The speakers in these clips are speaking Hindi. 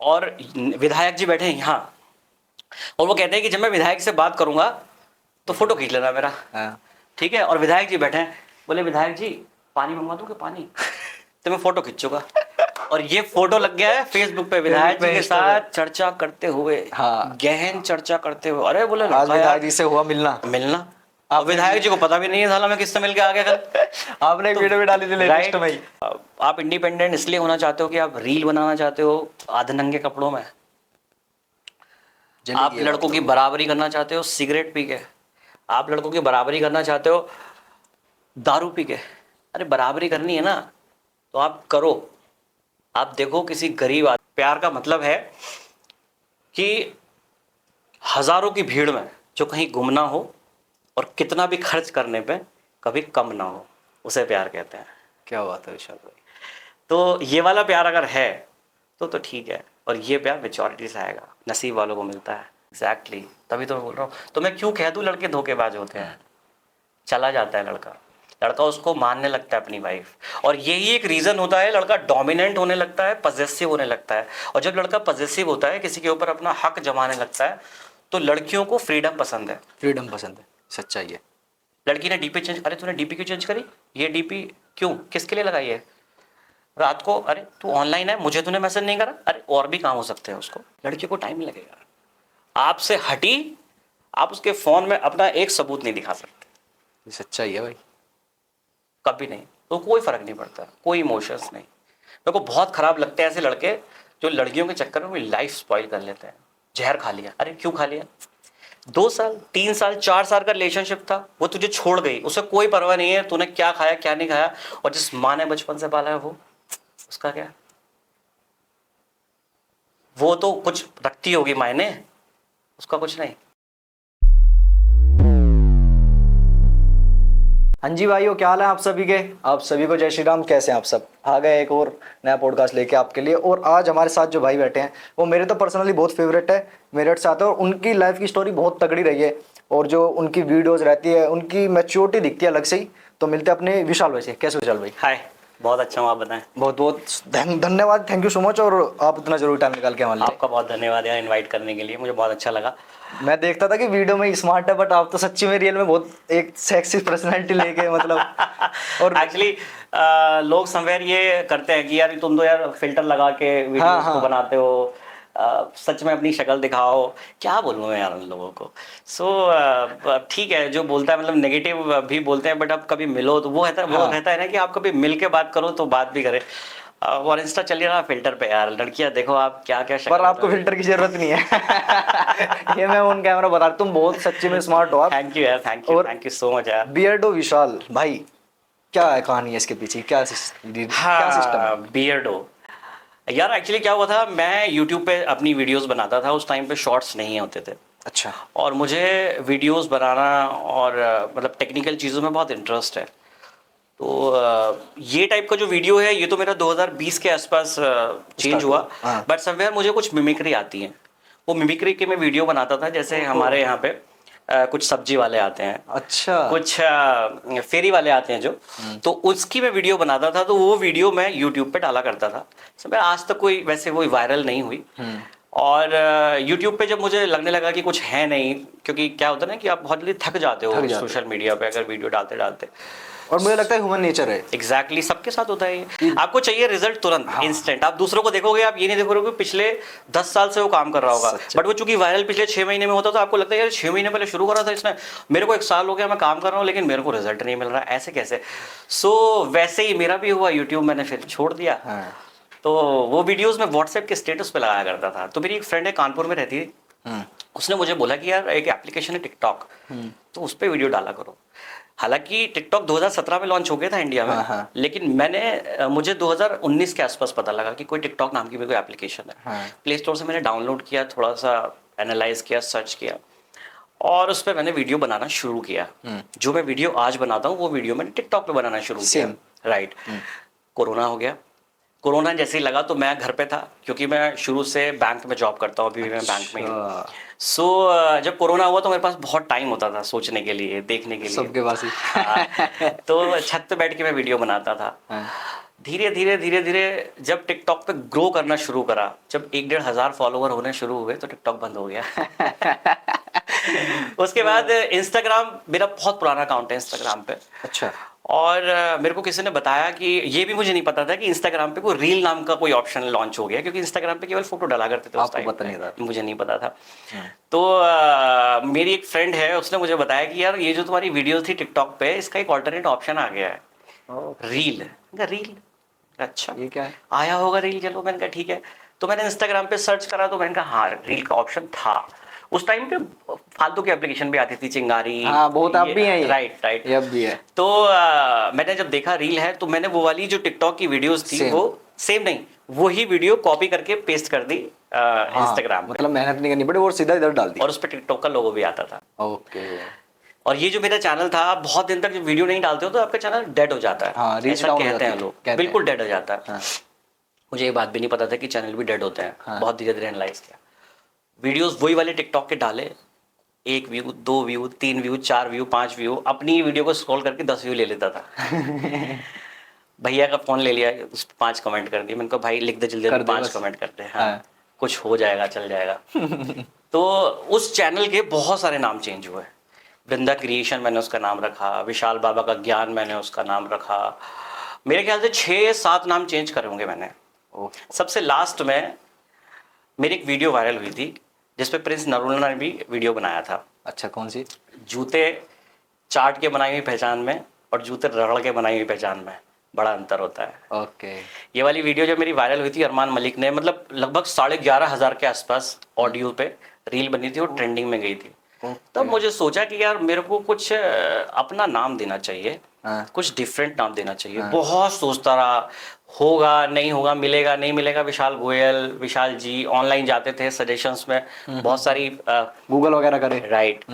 और विधायक जी बैठे हैं यहाँ, और वो कहते हैं कि जब मैं विधायक से बात करूंगा तो फोटो खींच लेना मेरा। ठीक है, और विधायक जी बैठे हैं, बोले विधायक जी पानी मंगवा दूं क्या पानी? तो मैं फोटो खींचूंगा। और ये फोटो लग गया है फेसबुक पे, विधायक जी के साथ चर्चा करते हुए, गहन चर्चा करते हुए। अरे बोले आज विधायक जी से हुआ मिलना। अब विधायक जी को पता भी नहीं है साला मैं किससे मिल के आ गया कल। आपने एक वीडियो भी डाली थी लेटेस्ट में ही। आप इंडिपेंडेंट इसलिए होना चाहते हो कि आप रील बनाना चाहते हो आधे नंगे कपड़ों में, आप लड़कों की बराबरी करना चाहते हो सिगरेट पी के, आप लड़कों की बराबरी करना चाहते हो दारू पी के। अरे बराबरी करनी है ना तो आप करो। आप देखो किसी गरीब आदमी, प्यार का मतलब है कि हजारों की भीड़ में जो कहीं गुम ना हो और कितना भी खर्च करने पे कभी कम ना हो, उसे प्यार कहते हैं। क्या बात है विशाल भाई। तो ये वाला प्यार अगर है तो ठीक है, और ये प्यार मैच्योरिटी से आएगा, नसीब वालों को मिलता है। एग्जैक्टली तभी तो मैं बोल रहा हूँ। तो मैं क्यों कह दूँ लड़के धोखेबाज होते हैं? चला जाता है लड़का उसको मानने लगता है अपनी वाइफ, और यही एक रीज़न होता है लड़का डोमिनेंट होने लगता है, पजेसिव होने लगता है। और जब लड़का पजेसिव होता है, किसी के ऊपर अपना हक जमाने लगता है, तो लड़कियों को फ्रीडम पसंद है। फ्रीडम पसंद है, सच्चाई है। लड़की ने डीपी चेंज, अरे तूने डीपी क्यों चेंज करी? ये डीपी क्यों, किसके लिए लगाई है? रात को अरे तू ऑनलाइन है, मुझे तूने मैसेज नहीं करा। अरे और भी काम हो सकते हैं उसको। लड़की को टाइम लगेगा। आपसे हटी, आप उसके फोन में अपना एक सबूत नहीं दिखा सकते। सच्चाई है भाई। कभी नहीं। तो कोई फर्क नहीं पड़ता, कोई इमोशंस नहीं। मेरे को बहुत खराब लगते हैं ऐसे लड़के जो लड़कियों के चक्कर में अपनी लाइफ स्पॉइल कर लेते हैं। जहर खा लिया, अरे क्यों खा लिया? 2 साल 3 साल 4 साल का रिलेशनशिप था, वो तुझे छोड़ गई, उसे कोई परवाह नहीं है तूने क्या खाया क्या नहीं खाया, और जिस माँ ने बचपन से पाला है वो, उसका क्या? वो तो कुछ रखती होगी मायने, उसका कुछ नहीं। हाँ जी भाइयों, क्या हाल है आप सभी के? आप सभी को जय श्री राम। कैसे हैं आप सब? आ गए एक और नया पॉडकास्ट लेके आपके लिए। और आज हमारे साथ जो भाई बैठे हैं वो मेरे तो पर्सनली बहुत फेवरेट है, मेरे साथ है, और उनकी लाइफ की स्टोरी बहुत तगड़ी रही है, और जो उनकी वीडियोस रहती है उनकी मैच्योरिटी दिखती है अलग से ही। तो मिलते हैं अपने विशाल भाई से। कैसे विशाल भाई? हाय, बहुत अच्छा हूँ, आप बताएं। बहुत बहुत धन्यवाद, थैंक यू सो मच। और आप इतना जरूरी टाइम निकाल के हमारे लिए। आपका बहुत धन्यवाद यार इनवाइट करने के लिए, मुझे बहुत अच्छा लगा। मैं देखता था कि वीडियो में स्मार्ट है, बट आप तो सच्ची में रियल में बहुत एक सेक्सी पर्सनैलिटी लेके मतलब और एक्चुअली लोग समवेयर ये करते हैं कि यार तुम तो यार फिल्टर लगा के वीडियोस को बनाते हो, सच में अपनी शक्ल दिखाओ। क्या बोलूँ मैं यार उन लोगों को। सो ठीक है, जो बोलता है मतलब नेगेटिव भी बोलते हैं, बट अब कभी मिलो तो वो रहता है ना कि आप कभी मिल के बात करो तो बात भी करें। और इंस्टा चलिए ना फिल्टर पे यार, लड़कियां देखो आप क्या क्या पर आपको फिल्टर की जरूरत नहीं है। ये मैं ऑन कैमरा बता रहा, तुम बहुत सच्ची में स्मार्ट हो आप। थैंक यू यार, थैंक यू सो मच यार। बियर्डो विशाल भाई, क्या है कहानी है इसके पीछे? क्या सिस्टम है? बियर्डो यार, एक्चुअली क्या हुआ था, मैं यूट्यूब पे अपनी वीडियोस बनाता था, उस टाइम पे शॉर्ट्स नहीं होते थे। अच्छा। और मुझे वीडियोस बनाना और मतलब टेक्निकल चीज़ों में बहुत इंटरेस्ट है। तो ये टाइप का जो वीडियो है ये तो मेरा 2020 के आसपास चेंज हुआ। बट समवेयर मुझे कुछ मिमिक्री आती है, वो मिमिक्री के मैं वीडियो बनाता था। जैसे हमारे यहाँ पे कुछ सब्जी वाले आते हैं, अच्छा, कुछ फेरी वाले आते हैं जो, तो उसकी मैं वीडियो बनाता था। तो वो वीडियो मैं यूट्यूब पे डाला करता था। समवेयर आज तक कोई वैसे कोई वायरल नहीं हुई। और यूट्यूब पे जब मुझे लगने लगा कि कुछ है नहीं, क्योंकि क्या होता है ना कि आप बहुत जल्दी थक जाते हो सोशल मीडिया पे अगर वीडियो डालते डालते। और मुझे लगता है ह्यूमन नेचर है। एग्जैक्टली सबके साथ होता है ये। आपको चाहिए रिजल्ट तुरंत, इंस्टेंट। आप दूसरों को देखोगे, आप ये नहीं देखोगे पिछले 10 साल से वो काम कर रहा होगा, बट वो चूंकि वायरल पिछले 6 महीने में होता तो आपको लगता है यार 6 महीने पहले शुरू करा था इसने, मेरे को 1 साल हो गया मैं काम कर रहा हूँ लेकिन मेरे को रिजल्ट नहीं मिल रहा, ऐसे कैसे? सो वैसे ही मेरा भी हुआ, यूट्यूब मैंने फिर छोड़ दिया। तो वो वीडियोस में व्हाट्सएप के स्टेटस पे लगाया करता था। तो मेरी एक फ्रेंड है कानपुर में रहती है, उसने मुझे बोला कि यार एक एप्लीकेशन है टिकटॉक, तो उस पर वीडियो डाला करो। हालांकि टिकटॉक 2017 में लॉन्च हो गया था इंडिया में, लेकिन मुझे 2019 के आसपास पता लगा कि कोई टिकटॉक नाम की भी कोई एप्लीकेशन है। प्ले स्टोर से मैंने डाउनलोड किया, थोड़ा सा एनालाइज किया, सर्च किया, और उस पर मैंने वीडियो बनाना शुरू किया। जो मैं वीडियो आज बनाता हूँ वो वीडियो मैंने टिकटॉक पे बनाना शुरू किया। राइट। कोरोना हो गया। कोरोना जैसे ही लगा तो मैं घर पे था, क्योंकि मैं शुरू से बैंक में जॉब करता हूँ, अभी भी मैं बैंक में हूँ। सो जब कोरोना हुआ तो मेरे पास बहुत टाइम होता था सोचने के लिए, देखने के लिए। सबके पास ही। हाँ, तो छत पे बैठ के मैं वीडियो बनाता था। हाँ। धीरे धीरे धीरे धीरे जब टिकटॉक पे ग्रो करना शुरू करा, जब 1-1.5 हजार फॉलोवर होने शुरू हुए तो टिकटॉक बंद हो गया। उसके बाद इंस्टाग्राम, मेरा बहुत पुराना अकाउंट है इंस्टाग्राम पे। अच्छा। और मेरे को किसी ने बताया कि, ये भी मुझे नहीं पता था कि इंस्टाग्राम पे कोई रील नाम का कोई ऑप्शन लॉन्च हो गया, क्योंकि इंस्टाग्राम पे केवल फोटो डाला करते थे उस आपको टाइम पता नहीं था? मुझे नहीं पता था। हाँ। तो मेरी एक फ्रेंड है, उसने मुझे बताया कि यार ये जो तुम्हारी वीडियो थी टिकटॉक पे, इसका एक ऑल्टरनेट ऑप्शन आ गया है, रील। रील, अच्छा ये क्या है? आया होगा रील, चलो। मैंने कहा ठीक है। तो मैंने इंस्टाग्राम पे सर्च करा तो मैंने कहा हाँ, रील का ऑप्शन था। उस टाइम पे फालतू की एप्लीकेशन भी आती थी, चिंगारी। हाँ, बहुत अब भी है ये। राइट राइट, ये अब भी है। तो मैंने जब देखा रील है, तो मैंने वो वाली जो टिकटॉक की वीडियोस थी, Same. वो सेम नहीं, वही वीडियो कॉपी करके पेस्ट कर दी इंस्टाग्राम पे, मतलब मेहनत नहीं करनी पड़ी और सीधा इधर डाल दी। और उस पर टिकटॉक का लोगो भी आता था। ओके। और ये जो मेरा चैनल था, आप बहुत दिन तक जब वीडियो नहीं डालते हो तो आपका चैनल डेड हो जाता है। हाँ, रीच ऐसा डाउन हो कहते हैं जाती है, लोग, कहते बिल्कुल डेड हो जाता है। हाँ। मुझे ये बात भी नहीं पता था कि चैनल भी डेड होते हैं। हाँ। बहुत धीरे धीरे एनालाइज किया, वीडियोस वही वाले टिकटॉक के डाले, 1 view, 2 view, 3 view, 4 view, 5 view, अपनी वीडियो को स्क्रॉल करके 10 व्यू ले लेता था। भैया का फोन ले लिया, उस पर 5 कमेंट कर दिए। मैंने कहा भाई लिख दे जल्दी, 5 कमेंट करते हैं, हाँ, कुछ हो जाएगा, चल जाएगा। तो उस चैनल के बहुत सारे नाम चेंज हुए। वृंदा क्रिएशन मैंने उसका नाम रखा, विशाल बाबा का ज्ञान मैंने उसका नाम रखा। मेरे ख्याल से 6-7 नाम चेंज करे होंगे मैंने। सबसे लास्ट में मेरी एक वीडियो वायरल हुई थी जिसपे प्रिंस नरूला ने भी वीडियो बनाया था। अच्छा, कौन सी? जूते चाट के बनाई हुई पहचान में और जूते रगड़ के बनाई हुई पहचान में बड़ा अंतर होता है। ओके। ये वाली वीडियो जब मेरी वायरल हुई थी, अरमान मलिक ने, मतलब लगभग 11,500 के आसपास ऑडियो पे रील बनी थी और ट्रेंडिंग में गई थी। तब मुझे सोचा कि यार मेरे को कुछ अपना नाम देना चाहिए, कुछ डिफरेंट नाम देना चाहिए। बहुत सोचता रहा, होगा नहीं होगा, मिलेगा नहीं मिलेगा। विशाल गोयल, विशाल जी ऑनलाइन जाते थे सजेशंस में, बहुत सारी गूगल वगैरह करे। राइट।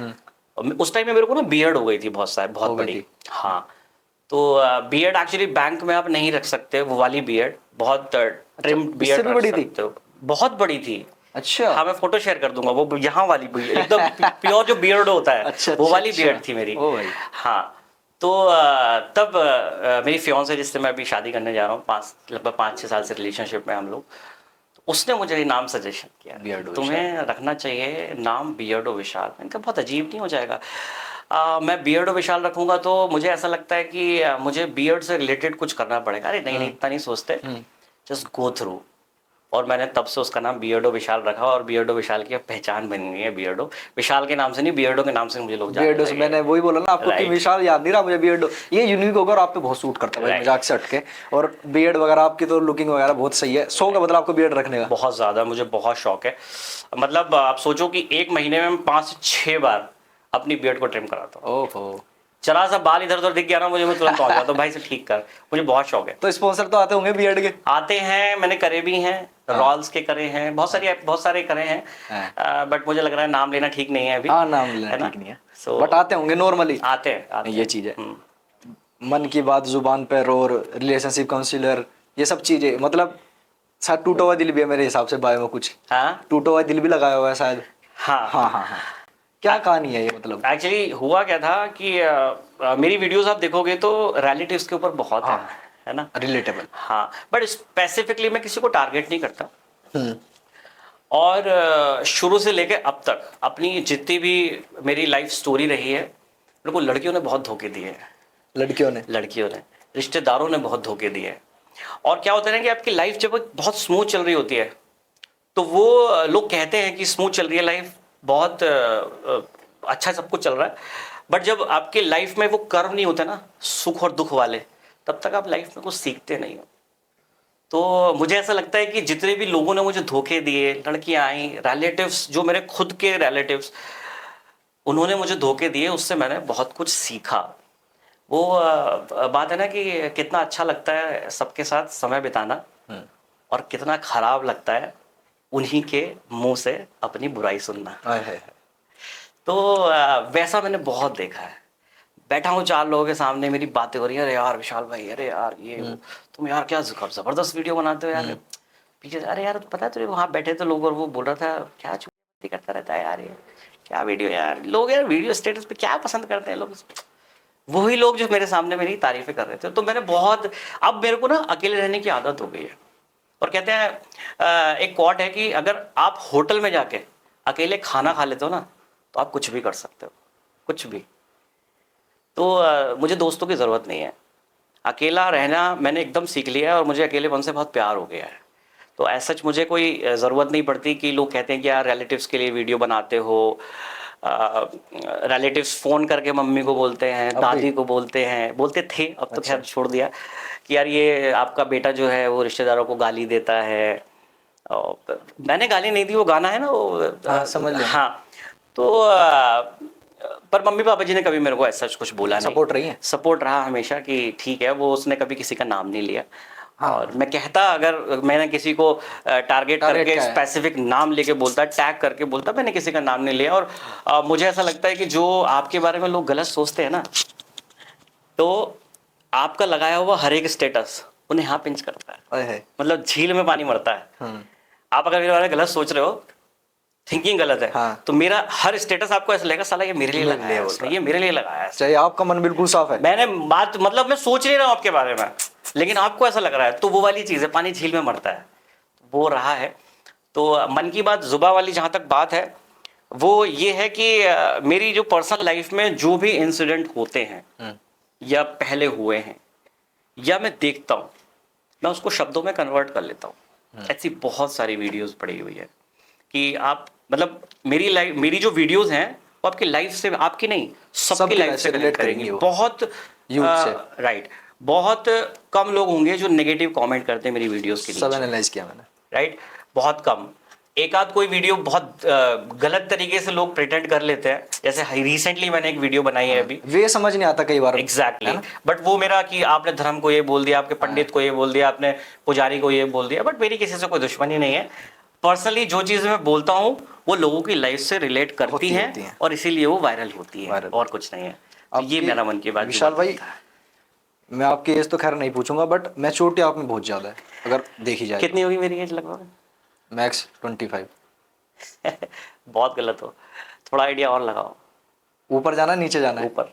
उस टाइम में मेरे को ना बियर्ड हो गई थी बहुत बड़ी। हाँ, तो बियर्ड एक्चुअली बैंक में आप नहीं रख सकते, वो वाली बियर्ड, बहुत ट्रिम्ड बियर्ड रख सकते हो, बहुत बड़ी थी। अच्छा। हाँ, मैं फोटो शेयर कर दूंगा, वो यहाँ वाली बियर्ड एकदम प्योर जो बियर्ड होता है। अच्छा, वो वाली अच्छा, बियर्ड थी मेरी। ओ भाई। हाँ, तो तब मेरी फियांसे जिससे मैं अभी शादी करने जा रहा हूँ, लगभग 5-6 साल से रिलेशनशिप में हम लोग, तो उसने मुझे ये नाम सजेशन किया, तुम्हें रखना चाहिए नाम बियर्डो विशाल। मैंने कहा बहुत अजीब नहीं हो जाएगा? मैं बियर्डो विशाल रखूंगा तो मुझे ऐसा लगता है कि मुझे बियर्ड से रिलेटेड कुछ करना पड़ेगा। अरे नहीं, इतना नहीं सोचते, जस्ट गो थ्रू। और मैंने तब से उसका नाम बियर्डो विशाल रखा, और बियर्डो विशाल की पहचान बनी हुई है। बियर्डो विशाल के नाम से नहीं, बियर्डो के नाम से मुझे लोग जानते हैं। मैंने वही बोला ना आपको कि विशाल याद नहीं रहा मुझे, बियर्डो ये यूनिक होगा और आप पे बहुत सूट करता है भाई, मजाक से हटके। और बियर्ड वगैरह आपकी तो लुकिंग वगैरह बहुत सही है। शौक है मतलब आपको बियर्ड रखने का? बहुत ज्यादा, मुझे बहुत शौक है। मतलब आप सोचो कि 1 महीने में 5 से 6 बार अपनी बियर्ड को ट्रिम कराता हूँ। ओहो। चला सा बाल इधर उधर दिख गया ना मुझे, मैं तुरंत पहुंच जाता हूँ, भाई से ठीक कर। मुझे बहुत शौक है। तो स्पॉन्सर तो आते होंगे बियर्ड के? आते हैं, मैंने करे भी हैं, रॉल्स के करे हैं, बहुत सारे करे हैं। बट मुझे लग रहा है नाम लेना ठीक नहीं है अभी। हाँ, नाम लेना ठीक नहीं है। बट आते होंगे नॉर्मली? आते हैं। ये चीज है, मन की बात जुबान पर, और रिलेशनशिप काउंसलर, ये सब चीजें। मतलब शायद टूटा हुआ दिल भी है मेरे हिसाब से बायो में कुछ। हाँ, टूटा हुआ दिल भी लगाया हुआ है शायद। हाँ हाँ हाँ हाँ। क्या कहानी है ये? मतलब एक्चुअली हुआ क्या था कि मेरी वीडियोस आप देखोगे तो रिलेटिव्स के ऊपर बहुत है ना, रिलेटेबल। हाँ, बट स्पेसिफिकली मैं किसी को टारगेट नहीं करता। और शुरू से लेके अब तक अपनी जितनी भी मेरी लाइफ स्टोरी रही है, मेरे को लड़कियों ने बहुत धोखे दिए हैं। लड़कियों ने, रिश्तेदारों ने बहुत धोखे दिए हैं। और क्या होता है ना कि आपकी लाइफ जब बहुत स्मूथ चल रही होती है तो वो लोग कहते हैं कि स्मूथ चल रही है लाइफ, बहुत अच्छा सब कुछ चल रहा है। बट जब आपके लाइफ में वो कर्व नहीं होते ना, सुख और दुख वाले, तब तक आप लाइफ में कुछ सीखते नहीं हो। तो मुझे ऐसा लगता है कि जितने भी लोगों ने मुझे धोखे दिए, लड़कियां आई, रिलेटिव्स, जो मेरे खुद के रिलेटिव्स, उन्होंने मुझे धोखे दिए, उससे मैंने बहुत कुछ सीखा। वो बात है ना कि कितना अच्छा लगता है सबके साथ समय बिताना, और कितना खराब लगता है उन्हीं के मुंह से अपनी बुराई सुनना। तो वैसा मैंने बहुत देखा है। बैठा हूँ 4 लोगों के सामने, मेरी बातें हो रही है, अरे यार विशाल भाई, अरे यार ये तुम यार क्या जबरदस्त वीडियो बनाते हो यार। पीछे अरे यार पता है तुझे वहां बैठे थे लोग और वो बोल रहा था क्या करता रहता है यार, ये क्या वीडियो यार, लोग यार वीडियो स्टेटस पे क्या पसंद करते हैं लोग, वही लोग जो मेरे सामने मेरी तारीफें कर रहे थे। तो मैंने बहुत, अब मेरे को ना अकेले रहने की आदत हो गई है। और कहते हैं एक क्वाट है कि अगर आप होटल में जाके अकेले खाना खा लेते हो ना, तो आप कुछ भी कर सकते हो, कुछ भी। तो मुझे दोस्तों की ज़रूरत नहीं है, अकेला रहना मैंने एकदम सीख लिया है और मुझे अकेलेपन से बहुत प्यार हो गया है। तो ऐसा सच मुझे कोई ज़रूरत नहीं पड़ती कि लोग कहते हैं कि यार रिलेटिव्स के लिए वीडियो बनाते हो, रिलेटिव्स फ़ोन करके मम्मी को बोलते हैं, दादी को बोलते हैं, बोलते थे, अब तो खैर छोड़ दिया, कि यार ये आपका बेटा जो है वो रिश्तेदारों को गाली देता है। और मैंने गाली नहीं दी, वो गाना है ना वो, समझ लिया। हाँ। तो पर मम्मी पापा जी ने कभी मेरे को ऐसा कुछ बोला नहीं, सपोर्ट रही है, सपोर्ट रहा हमेशा कि ठीक है, वो उसने कभी किसी का नाम नहीं लिया। हाँ। और मैं कहता, अगर मैंने किसी को टारगेट करके स्पेसिफिक नाम लेके बोलता, टैग करके बोलता, मैंने किसी का नाम नहीं लिया। और मुझे ऐसा लगता है कि जो आपके बारे में लोग गलत सोचते हैं ना, तो आपका लगाया हुआ हर एक स्टेटस उन्हें यहाँ पिंच करता है, मतलब झील में पानी मरता है। आप अगर मेरे बारे में गलत सोच रहे हो, थिंकिंग गलत है, हाँ। तो मेरा हर स्टेटस आपको ऐसा लगेगा साला ये मेरे लिए लगाया है उसने, ये मेरे लिए लगाया है। चाहिए आपका मन बिल्कुल साफ है, मैंने बात, मतलब मैं सोच नहीं रहा हूँ आपके बारे में, लेकिन आपको ऐसा लग रहा है, तो वो वाली चीज़ है, पानी झील में मरता है, वो रहा है। तो मन की बात जुबा वाली जहाँ तक बात है, वो ये है कि मेरी जो पर्सनल लाइफ में जो भी इंसिडेंट होते हैं या पहले हुए हैं या मैं देखता हूँ, मैं उसको शब्दों में कन्वर्ट कर लेता हूँ। ऐसी बहुत सारी वीडियोस पड़ी हुई है कि आप, मतलब मेरी लाइफ, मेरी जो वीडियोस हैं वो आपकी लाइफ से, आपकी नहीं, सबकी लाइफ से रिलेट करेंगी। बहुत राइट, बहुत कम लोग होंगे जो नेगेटिव कमेंट करते हैं मेरी वीडियोस के नीचे, सब एनालाइज किया मैंने, राइट, बहुत कम। एक आध कोई वीडियो बहुत गलत तरीके से लोग प्रिटेंड कर लेते हैं, जैसे रिसेंटली मैंने एक वीडियो बनाई है अभी, वे समझ नहीं आता कई बार, एग्जैक्टली, बट वो मेरा कि आपने धर्म को ये बोल दिया, आपके पंडित को ये बोल दिया, आपने पुजारी को ये बोल दिया। बट मेरी किसी से कोई दुश्मनी नहीं है, पर्सनली जो चीज़ मैं बोलता हूँ वो लोगों की लाइफ से रिलेट करती हैं और इसीलिए वो वायरल होती है, और कुछ नहीं है। तो ये मेरा मन की बात। विशाल भाई, मैं आपकी एज तो खैर नहीं पूछूंगा, बट मैच्योरिटी आप में बहुत ज्यादा है अगर देखी जाए। कितनी होगी मेरी एज लगभग? मैक्स 25। बहुत गलत हो, थोड़ा आइडिया और लगाओ। ऊपर जाना नीचे जाना? ऊपर।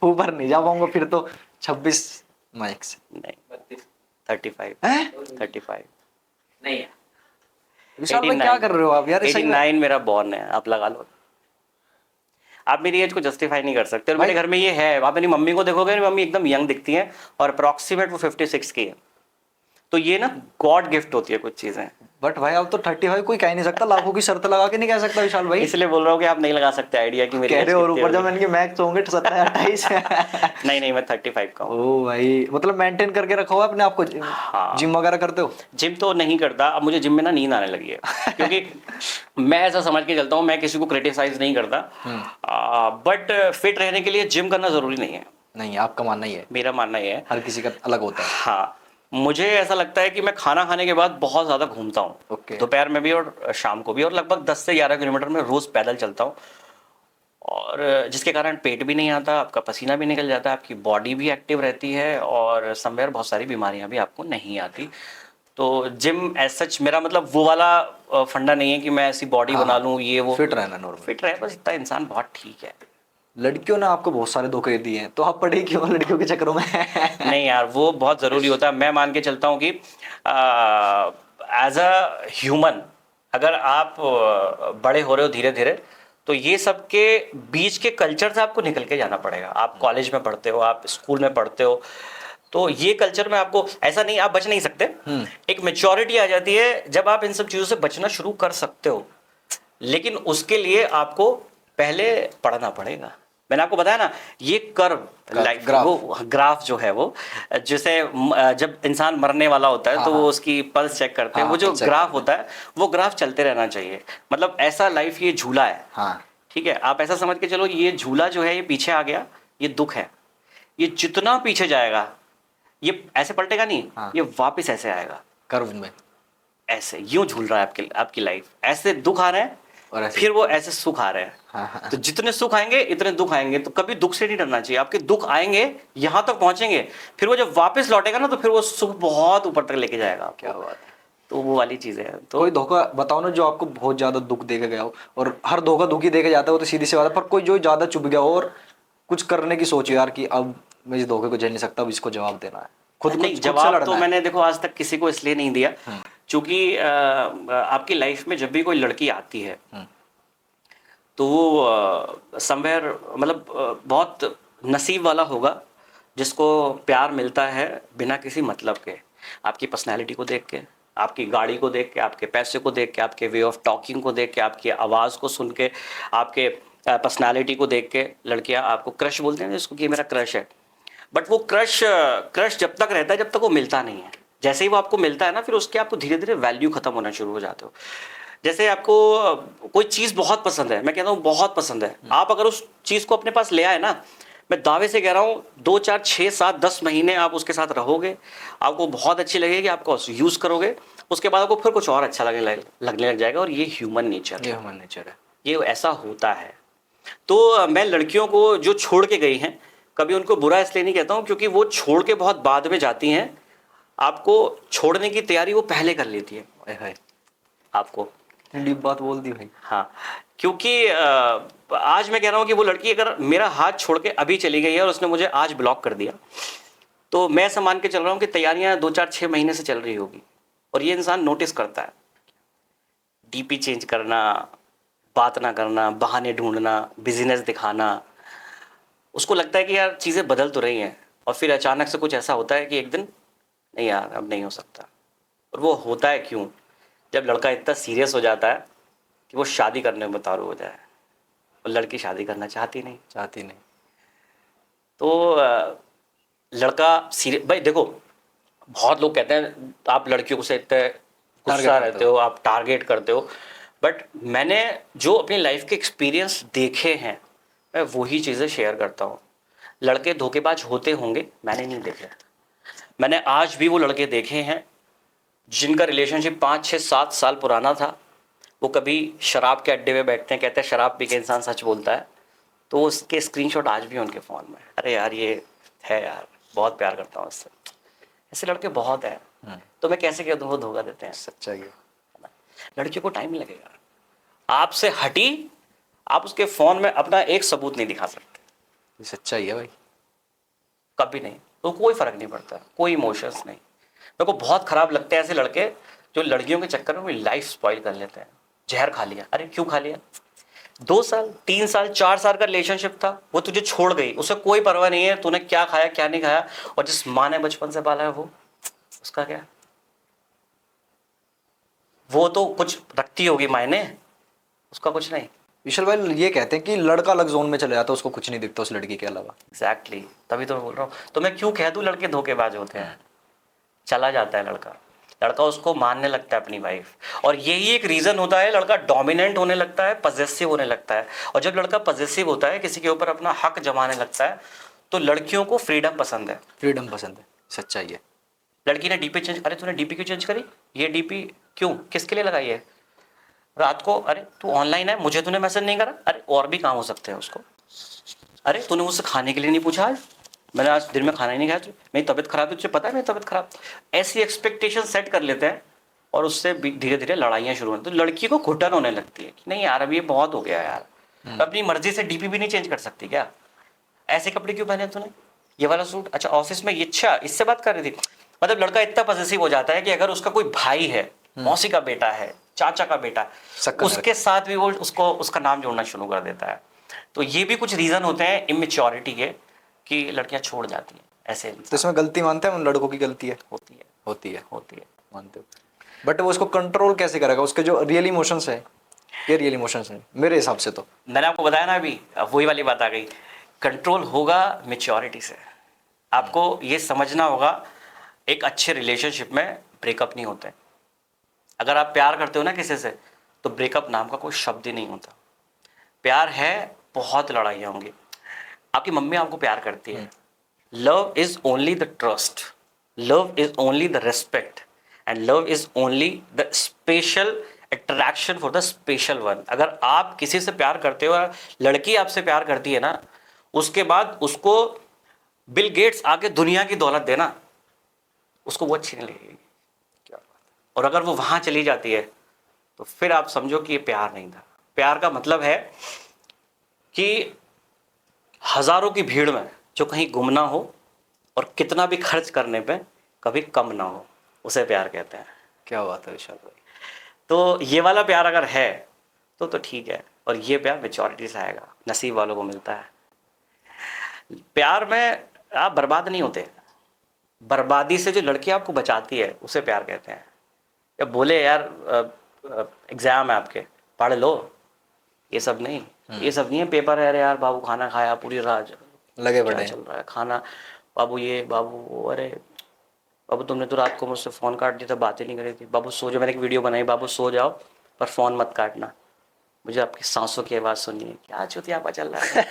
ऊपर नहीं जा पाऊंगा फिर तो। 26 मैक्स? नहीं, 35। 35 नहीं है। विशाल भाई क्या कर रहे हो आप यार? 89 मेरा बॉर्न है, आप लगा लो। आप मेरी एज को जस्टिफाई नहीं कर सकते। और मेरे घर में ये है, आप मेरी मम्मी को देखोगे, मेरी मम्मी एकदम यंग दिखती है और अप्रॉक्सीमेट वो 56 की है। तो ये ना गॉड गिफ्ट होती है कुछ चीजें। बट भाई अब तो 35 कोई कह नहीं सकता, लाखों की शर्त लगा के नहीं कह सकता विशाल भाई। इसलिए बोल रहा हूँ कि आप नहीं लगा सकते आइडिया कि मेरी कह रहे हो, और ऊपर जब मैंने मैक्स होंगे 27-28। नहीं, मैं 35 का हूँ। ओ भाई, मतलब मेंटेन करके रखा हुआ अपने आप को। हाँ। जिम वगैरह करते हो? जिम तो नहीं करता, अब मुझे जिम में ना नींद आने लगी है, क्योंकि मैं ऐसा समझ के चलता हूँ, मैं किसी को क्रिटिसाइज नहीं करता, बट फिट रहने के लिए जिम करना जरूरी नहीं है। नहीं, आपका मानना ही है? मेरा मानना ही है, हर किसी का अलग होता है। हाँ, मुझे ऐसा लगता है कि मैं खाना खाने के बाद बहुत ज़्यादा घूमता हूँ, दोपहर में भी और शाम को भी, और लगभग 10 से 11 किलोमीटर में रोज़ पैदल चलता हूँ, और जिसके कारण पेट भी नहीं आता, आपका पसीना भी निकल जाता है, आपकी बॉडी भी एक्टिव रहती है, और समवेयर बहुत सारी बीमारियाँ भी आपको नहीं आती। तो जिम एज सच मेरा मतलब वो वाला फंडा नहीं है कि मैं ऐसी बॉडी बना लूँ, ये वो। फिट रहना, नॉर्मल फिट रहे बस, इतना इंसान बहुत ठीक है। लड़कियों ने आपको बहुत सारे धोखे दिए हैं, तो आप पढ़े क्यों लड़कियों के चक्करों में? नहीं यार, वो बहुत ज़रूरी होता है। मैं मान के चलता हूँ कि एज अ ह्यूमन अगर आप बड़े हो रहे हो धीरे धीरे, तो ये सब के बीच के कल्चर से आपको निकल के जाना पड़ेगा। आप कॉलेज में पढ़ते हो, आप स्कूल में पढ़ते हो, तो ये कल्चर में आपको ऐसा नहीं, आप बच नहीं सकते। एक मैच्योरिटी आ जाती है जब आप इन सब चीज़ों से बचना शुरू कर सकते हो, लेकिन उसके लिए आपको पहले पढ़ना पड़ेगा। मैंने आपको बताया ना, ये कर्व लाइफ, वो ग्राफ जो है, वो जैसे जब इंसान मरने वाला होता है तो वो उसकी पल्स चेक करते हैं, वो जो ग्राफ होता है वो ग्राफ चलते रहना चाहिए। मतलब ऐसा लाइफ ये झूला है, ठीक है? आप ऐसा समझ के चलो, ये झूला जो है ये पीछे आ गया, ये दुख है, ये जितना पीछे जाएगा ये ऐसे पलटेगा नहीं, ये वापस ऐसे आएगा कर्व में, ऐसे यूं झूल रहा है आपकी लाइफ। ऐसे दुख आ रहे हैं और फिर वो ऐसे सुख आ रहे हैं। तो जितने सुख आएंगे इतने दुख आएंगे, तो कभी दुख से नहीं डरना चाहिए। आपके दुख आएंगे, यहाँ तक पहुंचेंगे, फिर वो जब वापस लौटेगा ना, तो फिर वो सुख बहुत ऊपर तक लेके जाएगा। क्या बात है। तो वो वाली चीज़ है। तो कोई धोखा बताओ ना जो आपको बहुत ज्यादा दुख देके गया हो, और हर धोखा दुखी देके जाता है वो तो सीधी सी बात है, पर कोई जो ज्यादा चुभ गया हो और कुछ करने की सोच यार कि अब मैं इस धोखे को झेल नहीं सकता, अब इसको जवाब देना है, नहीं, खुद से जवाब लड़ना तो है। मैंने देखो आज तक किसी को इसलिए नहीं दिया, क्योंकि आपकी लाइफ में जब भी कोई लड़की आती है तो वो समवेयर मतलब बहुत नसीब वाला होगा जिसको प्यार मिलता है बिना किसी मतलब के, आपकी पर्सनैलिटी को देख के, आपकी गाड़ी को देख के, आपके पैसे को देख के, आपके वे ऑफ टॉकिंग को देख के, आपकी आवाज़ को सुन के, आपके पर्सनैलिटी को देख के लड़कियां आपको क्रश बोलते हैं जिसको कि मेरा क्रश है। बट वो क्रश क्रश जब तक रहता है जब तक वो मिलता नहीं है। जैसे ही वो आपको मिलता है ना, फिर उसके आपको धीरे धीरे वैल्यू खत्म होना शुरू हो जाते हो। जैसे आपको कोई चीज़ बहुत पसंद है, मैं कहता हूँ बहुत पसंद है, आप अगर उस चीज़ को अपने पास ले आए ना, मैं दावे से कह रहा हूँ 2 4 6 7 10 महीने आप उसके साथ रहोगे, आपको बहुत अच्छी लगेगी, आपको यूज़ करोगे, उसके बाद आपको फिर कुछ और अच्छा लगने लग जाएगा। और ये ह्यूमन नेचर है, ये ह्यूमन नेचर है। ये ऐसा होता है। तो मैं लड़कियों को जो छोड़ के गई हैं, कभी उनको बुरा इसलिए नहीं कहता हूँ, क्योंकि वो छोड़ के बहुत बाद में जाती हैं, आपको छोड़ने की तैयारी वो पहले कर लेती है हाय, आपको। डीप बात बोल दी भाई। हाँ, क्योंकि आज मैं कह रहा हूँ कि वो लड़की अगर मेरा हाथ छोड़ के अभी चली गई है और उसने मुझे आज ब्लॉक कर दिया, तो मैं ऐसा मान के चल रहा हूँ कि तैयारियां 2 4 6 महीने से चल रही होगी। और ये इंसान नोटिस करता है, डीपी चेंज करना, बात ना करना, बहाने ढूंढना, बिजनेस दिखाना, उसको लगता है कि यार चीज़ें बदल तो रही हैं, और फिर अचानक से कुछ ऐसा होता है कि एक दिन नहीं यार अब नहीं हो सकता। और वो होता है क्यों? जब लड़का इतना सीरियस हो जाता है कि वो शादी करने में उतारू हो जाए, और लड़की शादी करना चाहती नहीं। तो लड़का सीरियस, भाई देखो बहुत लोग कहते हैं आप लड़कियों से इतने गुस्सा रहते हो, आप टारगेट करते हो, बट मैंने जो अपनी लाइफ के एक्सपीरियंस देखे हैं मैं वही चीज़ें शेयर करता हूँ। लड़के धोखेबाज होते होंगे, मैंने नहीं देखे। मैंने आज भी वो लड़के देखे हैं जिनका रिलेशनशिप 5 6 7 साल पुराना था। वो कभी शराब के अड्डे में बैठते हैं, कहते हैं शराब पी के इंसान सच बोलता है, तो उसके स्क्रीनशॉट आज भी उनके फ़ोन में। अरे यार ये है यार, बहुत प्यार करता हूँ उससे। ऐसे लड़के बहुत हैं। तो मैं कैसे कह दूँ वो धोखा देते हैं? सच्चाई है। लड़कियों को टाइम लगेगा, आपसे हटी आप उसके फ़ोन में अपना एक सबूत नहीं दिखा सकते। ये सच्चाई है भाई। कभी नहीं, तो कोई फ़र्क नहीं पड़ता, कोई इमोशंस नहीं। मेरे को बहुत ख़राब लगते हैं ऐसे लड़के जो लड़कियों के चक्कर में अपनी लाइफ स्पॉइल कर लेते हैं। जहर खा लिया, अरे क्यों खा लिया? 2 साल 3 साल 4 साल का रिलेशनशिप था, वो तुझे छोड़ गई, उसे कोई परवाह नहीं है तूने क्या खाया क्या नहीं खाया, और जिस माँ ने बचपन से पाला है वो उसका क्या? वो तो कुछ रखती होगी मायने, उसका कुछ नहीं। विशाल भाई ये कहते हैं कि लड़का अलग जोन में चले जाता है, उसको कुछ नहीं दिखता उस लड़की के अलावा। एग्जैक्टली, तभी तो मैं बोल रहा हूँ। तो मैं क्यों कह दूँ लड़के धोखेबाज होते हैं? चला जाता है लड़का, लड़का उसको मानने लगता है अपनी वाइफ, और यही एक रीज़न होता है लड़का डोमिनेंट होने लगता है, पजेसिव होने लगता है। और जब लड़का पजेसिव होता है, किसी के ऊपर अपना हक जमाने लगता है, तो लड़कियों को फ्रीडम पसंद है। फ्रीडम पसंद है, सच्चाई है। लड़की ने डीपी चेंज, अरे तूने डीपी क्यों चेंज करी? ये डीपी क्यों, किसके लिए लगाई है? रात को अरे तू ऑनलाइन है, मुझे तूने मैसेज नहीं करा, अरे और भी काम हो सकते हैं उसको। अरे तूने मुझसे खाने के लिए नहीं पूछा आज, मैंने आज दिन में खाना ही नहीं खाया, मेरी तबीयत खराब है, तुझे पता है मेरी तबीयत खराब। ऐसी एक्सपेक्टेशन सेट कर लेते हैं, और उससे धीरे धीरे लड़ाइयाँ शुरू होती हैं। तो लड़की को घुटन होने लगती है कि नहीं यार अब ये बहुत हो गया यार, अपनी मर्जी से डीपी भी नहीं चेंज कर सकती क्या? ऐसे कपड़े क्यों पहने तूने, ये वाला सूट, अच्छा ऑफिस में ये, अच्छा इससे बात कर रही थी। मतलब लड़का इतना पॉसेसिव हो जाता है कि अगर उसका कोई भाई है, मौसी का बेटा है, चाचा का बेटा, उसके साथ भी वो उसको उसका नाम जोड़ना शुरू कर देता है। तो ये भी कुछ रीज़न होते हैं इमेच्योरिटी के कि लड़कियां छोड़ जाती हैं ऐसे। तो इसमें गलती मानते हैं उन लड़कों की गलती है? होती है मानते हो, बट वो उसको कंट्रोल कैसे करेगा? उसके जो रियल इमोशंस है, ये रियल इमोशंस है मेरे हिसाब से। तो मैंने आपको बताया ना अभी, वही वाली बात आ गई, कंट्रोल होगा मेच्योरिटी से। आपको ये समझना होगा एक अच्छे रिलेशनशिप में ब्रेकअप नहीं होते। अगर आप प्यार करते हो ना किसी से, तो ब्रेकअप नाम का कोई शब्द ही नहीं होता। प्यार है, बहुत लड़ाइयाँ होंगी। आपकी मम्मी आपको प्यार करती है, love is only the trust, love is only the respect, and love is only the special attraction for the special one. अगर आप किसी से प्यार करते हो, लड़की आपसे प्यार करती है ना, उसके बाद उसको बिल गेट्स आके दुनिया की दौलत देना, उसको वो अच्छी नहीं लगेगी। क्या बात है, और अगर वो वहाँ चली जाती है तो फिर आप समझो कि ये प्यार नहीं था। प्यार का मतलब है कि हजारों की भीड़ में जो कहीं गुम ना हो और कितना भी खर्च करने पे कभी कम ना हो, उसे प्यार कहते हैं। क्या बात है विशाल भाई। तो ये वाला प्यार अगर है तो ठीक है, और ये प्यार मेच्योरिटी से आएगा, नसीब वालों को मिलता है। प्यार में आप बर्बाद नहीं होते, बर्बादी से जो लड़की आपको बचाती है उसे प्यार कहते हैं। या बोले यार एग्जाम है आपके, पढ़ लो, ये सब नहीं, ये सब नहीं है। पेपर है, अरे यार बाबू खाना खाया पूरी रात, लगे क्या पड़े चल रहा है खाना, बाबू ये बाबू वो, अरे बाबू तुमने तो रात को मुझसे फ़ोन काट दिया था, बातें नहीं करी थी, बाबू सो जाओ, मैंने एक वीडियो बनाई, बाबू सो जाओ पर फ़ोन मत काटना, मुझे आपकी सांसों की आवाज़ सुननी है। क्या चुतिया पा चल रहा है।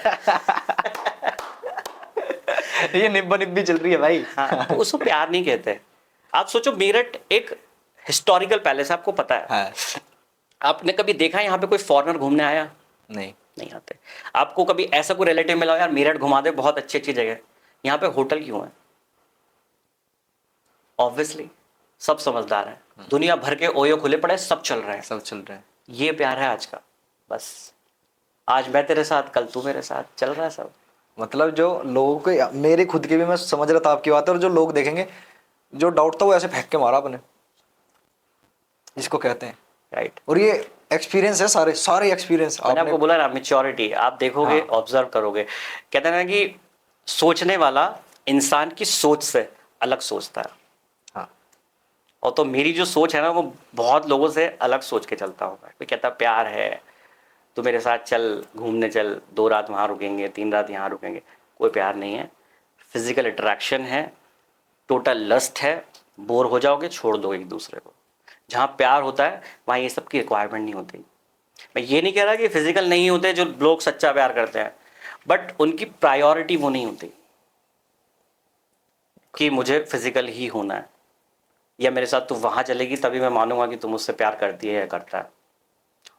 ये निब्बा निब्बी चल रही है भाई। हाँ, तो उसको प्यार नहीं कहते। आप सोचो मेरठ एक हिस्टोरिकल पैलेस है, आपको पता है। हाँ। आपने कभी देखा है यहाँ पे कोई फॉरेनर घूमने आया? नहीं। नहीं आते। आपको कभी ऐसा कोई रिलेटिव मिला यार मेरठ घुमा दे, बहुत अच्छी अच्छी जगह, यहाँ पे होटल क्यों है? ऑब्वियसली सब समझदार हैं, दुनिया भर के ओयो खुले पड़े, सब चल रहे हैं, सब चल रहा है। ये प्यार है आज का। बस आज मैं तेरे साथ, कल तू मेरे साथ, चल रहा है सब। मतलब जो लोगों के, मेरे खुद के भी, मैं समझ रहा था आपकी बात, और जो लोग देखेंगे, जो डाउट था वो ऐसे फेंक के मारा आपने, इसको कहते हैं राइट। और ये एक्सपीरियंस है, सारे सारे एक्सपीरियंस मैंने आपने। आपको बोला ना, मेच्योरिटी आप देखोगे, हाँ। ऑब्जर्व करोगे। कहते हैं ना कि सोचने वाला इंसान की सोच से अलग सोचता है। हाँ। और तो मेरी जो सोच है ना, वो बहुत लोगों से अलग सोच के चलता हूँ मैं। कोई कहता प्यार है तो मेरे साथ चल घूमने चल, 2 रात वहाँ रुकेंगे, 3 रात यहाँ रुकेंगे, कोई प्यार नहीं है। फिजिकल अट्रैक्शन है, टोटल लस्ट है, बोर हो जाओगे छोड़ दो एक दूसरे को। जहाँ प्यार होता है वहाँ ये सब की रिक्वायरमेंट नहीं होती। मैं ये नहीं कह रहा कि फिजिकल नहीं होते जो लोग सच्चा प्यार करते हैं, बट उनकी प्रायोरिटी वो नहीं होती कि मुझे फिजिकल ही होना है, या मेरे साथ तू वहाँ चलेगी तभी मैं मानूंगा कि तुम मुझसे प्यार करती है या करता है।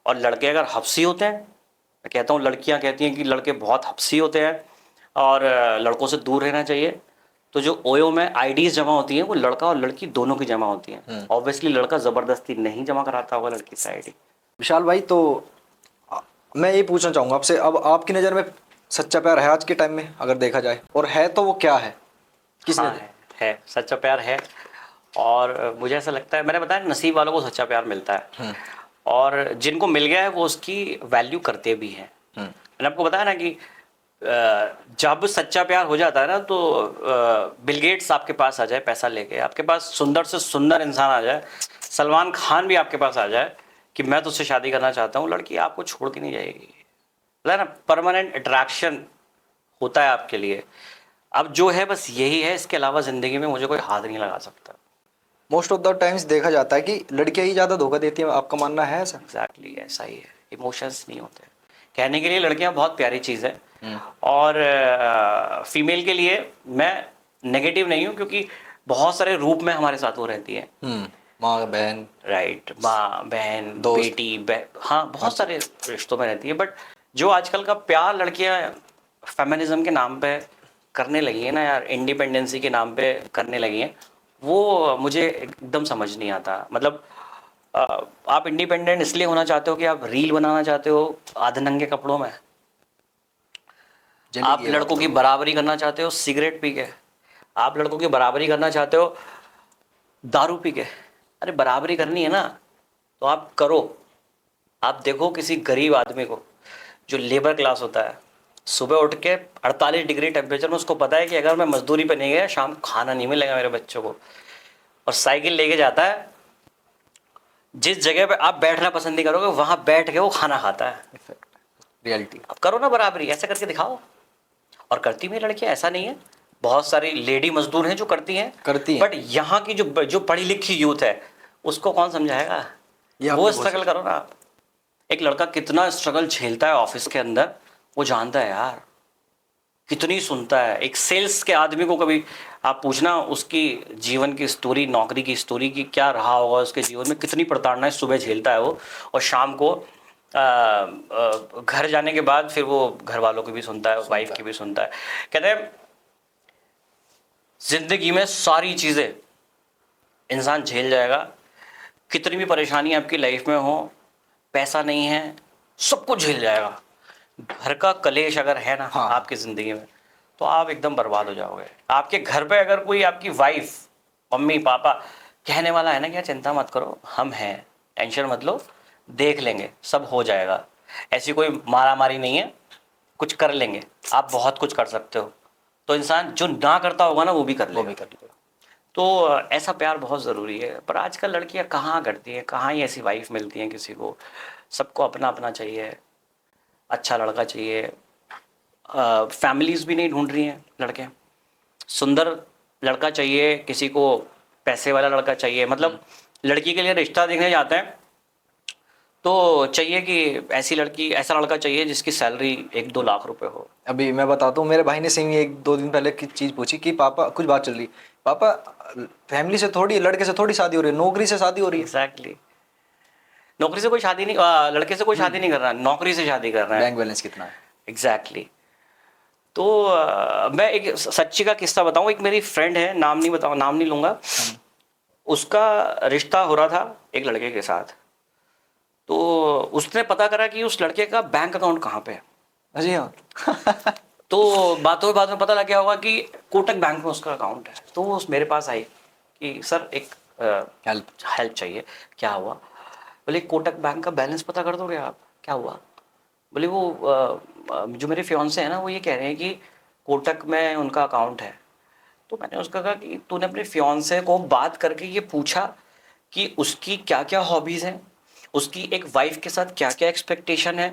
और लड़के अगर हफ्सी होते हैं, मैं कहता हूँ लड़कियाँ कहती हैं कि लड़के बहुत हफ्सी होते हैं और लड़कों से दूर रहना चाहिए, तो जो ओयो में आईडीज जमा होती हैं वो लड़का और लड़की दोनों की जमा होती हैं। ऑब्वियसली लड़का ज़बरदस्ती नहीं जमा कराता होगा लड़की से आईडी। विशाल भाई, तो मैं ये पूछना चाहूंगा आपसे, अब आपकी नज़र में सच्चा प्यार है आज के टाइम में अगर देखा जाए, और है तो वो क्या है? किस हाँ नज़र? है सच्चा प्यार है। और मुझे ऐसा लगता है, मैंने बताया नसीब वालों को सच्चा प्यार मिलता है, और जिनको मिल गया है वो उसकी वैल्यू करते भी हैं। मैंने आपको बताया ना कि जब सच्चा प्यार हो जाता है ना, तो बिल गेट्स आपके पास आ जाए पैसा लेके, आपके पास सुंदर से सुंदर इंसान आ जाए, सलमान खान भी आपके पास आ जाए कि मैं तुझसे शादी करना चाहता हूँ, लड़की आपको छोड़ के नहीं जाएगी। है ना, परमानेंट अट्रैक्शन होता है आपके लिए। अब जो है बस यही है, इसके अलावा ज़िंदगी में मुझे कोई हाथ नहीं लगा सकता। मोस्ट ऑफ द टाइम्स देखा जाता है कि लड़कियां ही ज़्यादा धोखा देती हैं, आपका मानना है ऐसा? एग्जैक्टली ऐसा ही है, इमोशंस नहीं होते। कहने के लिए लड़कियां बहुत प्यारी चीज़ है, और फीमेल के लिए मैं नेगेटिव नहीं हूँ, क्योंकि बहुत सारे रूप में हमारे साथ वो रहती है। माँ बहन, राइट, माँ बहन दोस्त। बेटी हाँ बहुत सारे रिश्तों में रहती है। बट जो आजकल का प्यार लड़कियां फेमिनिज्म के नाम पे करने लगी है ना यार, इंडिपेंडेंसी के नाम पे करने लगी हैं, वो मुझे एकदम समझ नहीं आता। मतलब आप इंडिपेंडेंट इसलिए होना चाहते हो कि आप रील बनाना चाहते हो आधे नंगे कपड़ों में, आप लड़कों की बराबरी करना चाहते हो सिगरेट पी के, आप लड़कों की बराबरी करना चाहते हो दारू पी के। अरे बराबरी करनी है ना तो आप करो। आप देखो किसी गरीब आदमी को जो लेबर क्लास होता है, सुबह उठ के 48 डिग्री टेम्परेचर में, उसको पता है कि अगर मैं मजदूरी पे नहीं गया शाम को खाना नहीं मिलेगा मेरे बच्चों को, और साइकिल लेके जाता है, जिस जगह पे आप बैठना पसंद नहीं करोगे वहां बैठ के वो खाना खाता है। रियलिटी। अब करो ना बराबरी, ऐसे करके दिखाओ। और करती भी लड़कियां, ऐसा नहीं है, बहुत सारी लेडी मजदूर हैं जो करती हैं, बट यहाँ की जो पढ़ी लिखी यूथ है उसको कौन समझाएगा? वो स्ट्रगल करो ना आप। एक लड़का कितना स्ट्रगल झेलता है ऑफिस के अंदर, वो जानता है यार, कितनी सुनता है। एक सेल्स के आदमी को कभी आप पूछना उसकी जीवन की स्टोरी, नौकरी की स्टोरी की क्या रहा होगा उसके जीवन में, कितनी प्रताड़नाएं सुबह झेलता है वो, और शाम को घर जाने के बाद फिर वो घर वालों की भी सुनता है, वाइफ की भी सुनता है। कहते हैं जिंदगी में सारी चीज़ें इंसान झेल जाएगा, कितनी भी परेशानी आपकी लाइफ में हो, पैसा नहीं है, सब कुछ झेल जाएगा। घर का कलेश अगर है ना हाँ। आपकी ज़िंदगी में, तो आप एकदम बर्बाद हो जाओगे। आपके घर पे अगर कोई आपकी वाइफ, मम्मी पापा कहने वाला है ना कि यार चिंता मत करो, हम हैं, टेंशन मत लो, देख लेंगे, सब हो जाएगा, ऐसी कोई मारा मारी नहीं है, कुछ कर लेंगे, आप बहुत कुछ कर सकते हो, तो इंसान जो ना करता होगा ना वो भी कर लेगा। तो ऐसा प्यार बहुत ज़रूरी है। पर आजकल लड़कियां कहाँ करती हैं, कहाँ ही ऐसी वाइफ मिलती हैं किसी को। सबको अपना अपना चाहिए, अच्छा लड़का चाहिए। फैमिलीज़ भी नहीं ढूंढ रही हैं लड़के, सुंदर लड़का चाहिए किसी को, पैसे वाला लड़का चाहिए। मतलब लड़की के लिए रिश्ता देखने जाते हैं तो चाहिए कि ऐसी लड़की, ऐसा लड़का चाहिए जिसकी सैलरी 1-2 लाख रुपए हो। अभी मैं बताता हूँ, मेरे भाई ने सेम 1-2 दिन पहले की चीज़ पूछी कि पापा, कुछ बात चल रही, पापा फैमिली से थोड़ी, लड़के से थोड़ी शादी हो रही है, नौकरी से शादी हो रही है। एग्जैक्टली, नौकरी से कोई शादी नहीं, लड़के से कोई शादी नहीं कर रहा है, नौकरी से शादी कर रहा है। बैंक बैलेंस कितना है। एग्जैक्टली। तो मैं एक सच्ची का किस्सा बताऊं। एक मेरी फ्रेंड है, नाम नहीं बताऊं, नाम नहीं लूंगा, उसका रिश्ता हो रहा था एक लड़के के साथ। तो उसने पता करा कि उस लड़के का बैंक अकाउंट कहाँ पे है। जी हाँ। तो बातों बाद में पता लग गया होगा कि कोटक बैंक में उसका अकाउंट है। तो वो मेरे पास आई कि सर एक हेल्प चाहिए। क्या हुआ? बोले कोटक बैंक का बैलेंस पता कर दोगे आप? क्या हुआ? बोले वो जो मेरे फियांसे हैं ना, वो ये कह रहे हैं कि कोटक में उनका अकाउंट है। तो मैंने उसका कहा कि तूने अपने फियांसे को बात करके ये पूछा कि उसकी क्या क्या हॉबीज़ हैं, उसकी एक वाइफ के साथ क्या क्या एक्सपेक्टेशन है,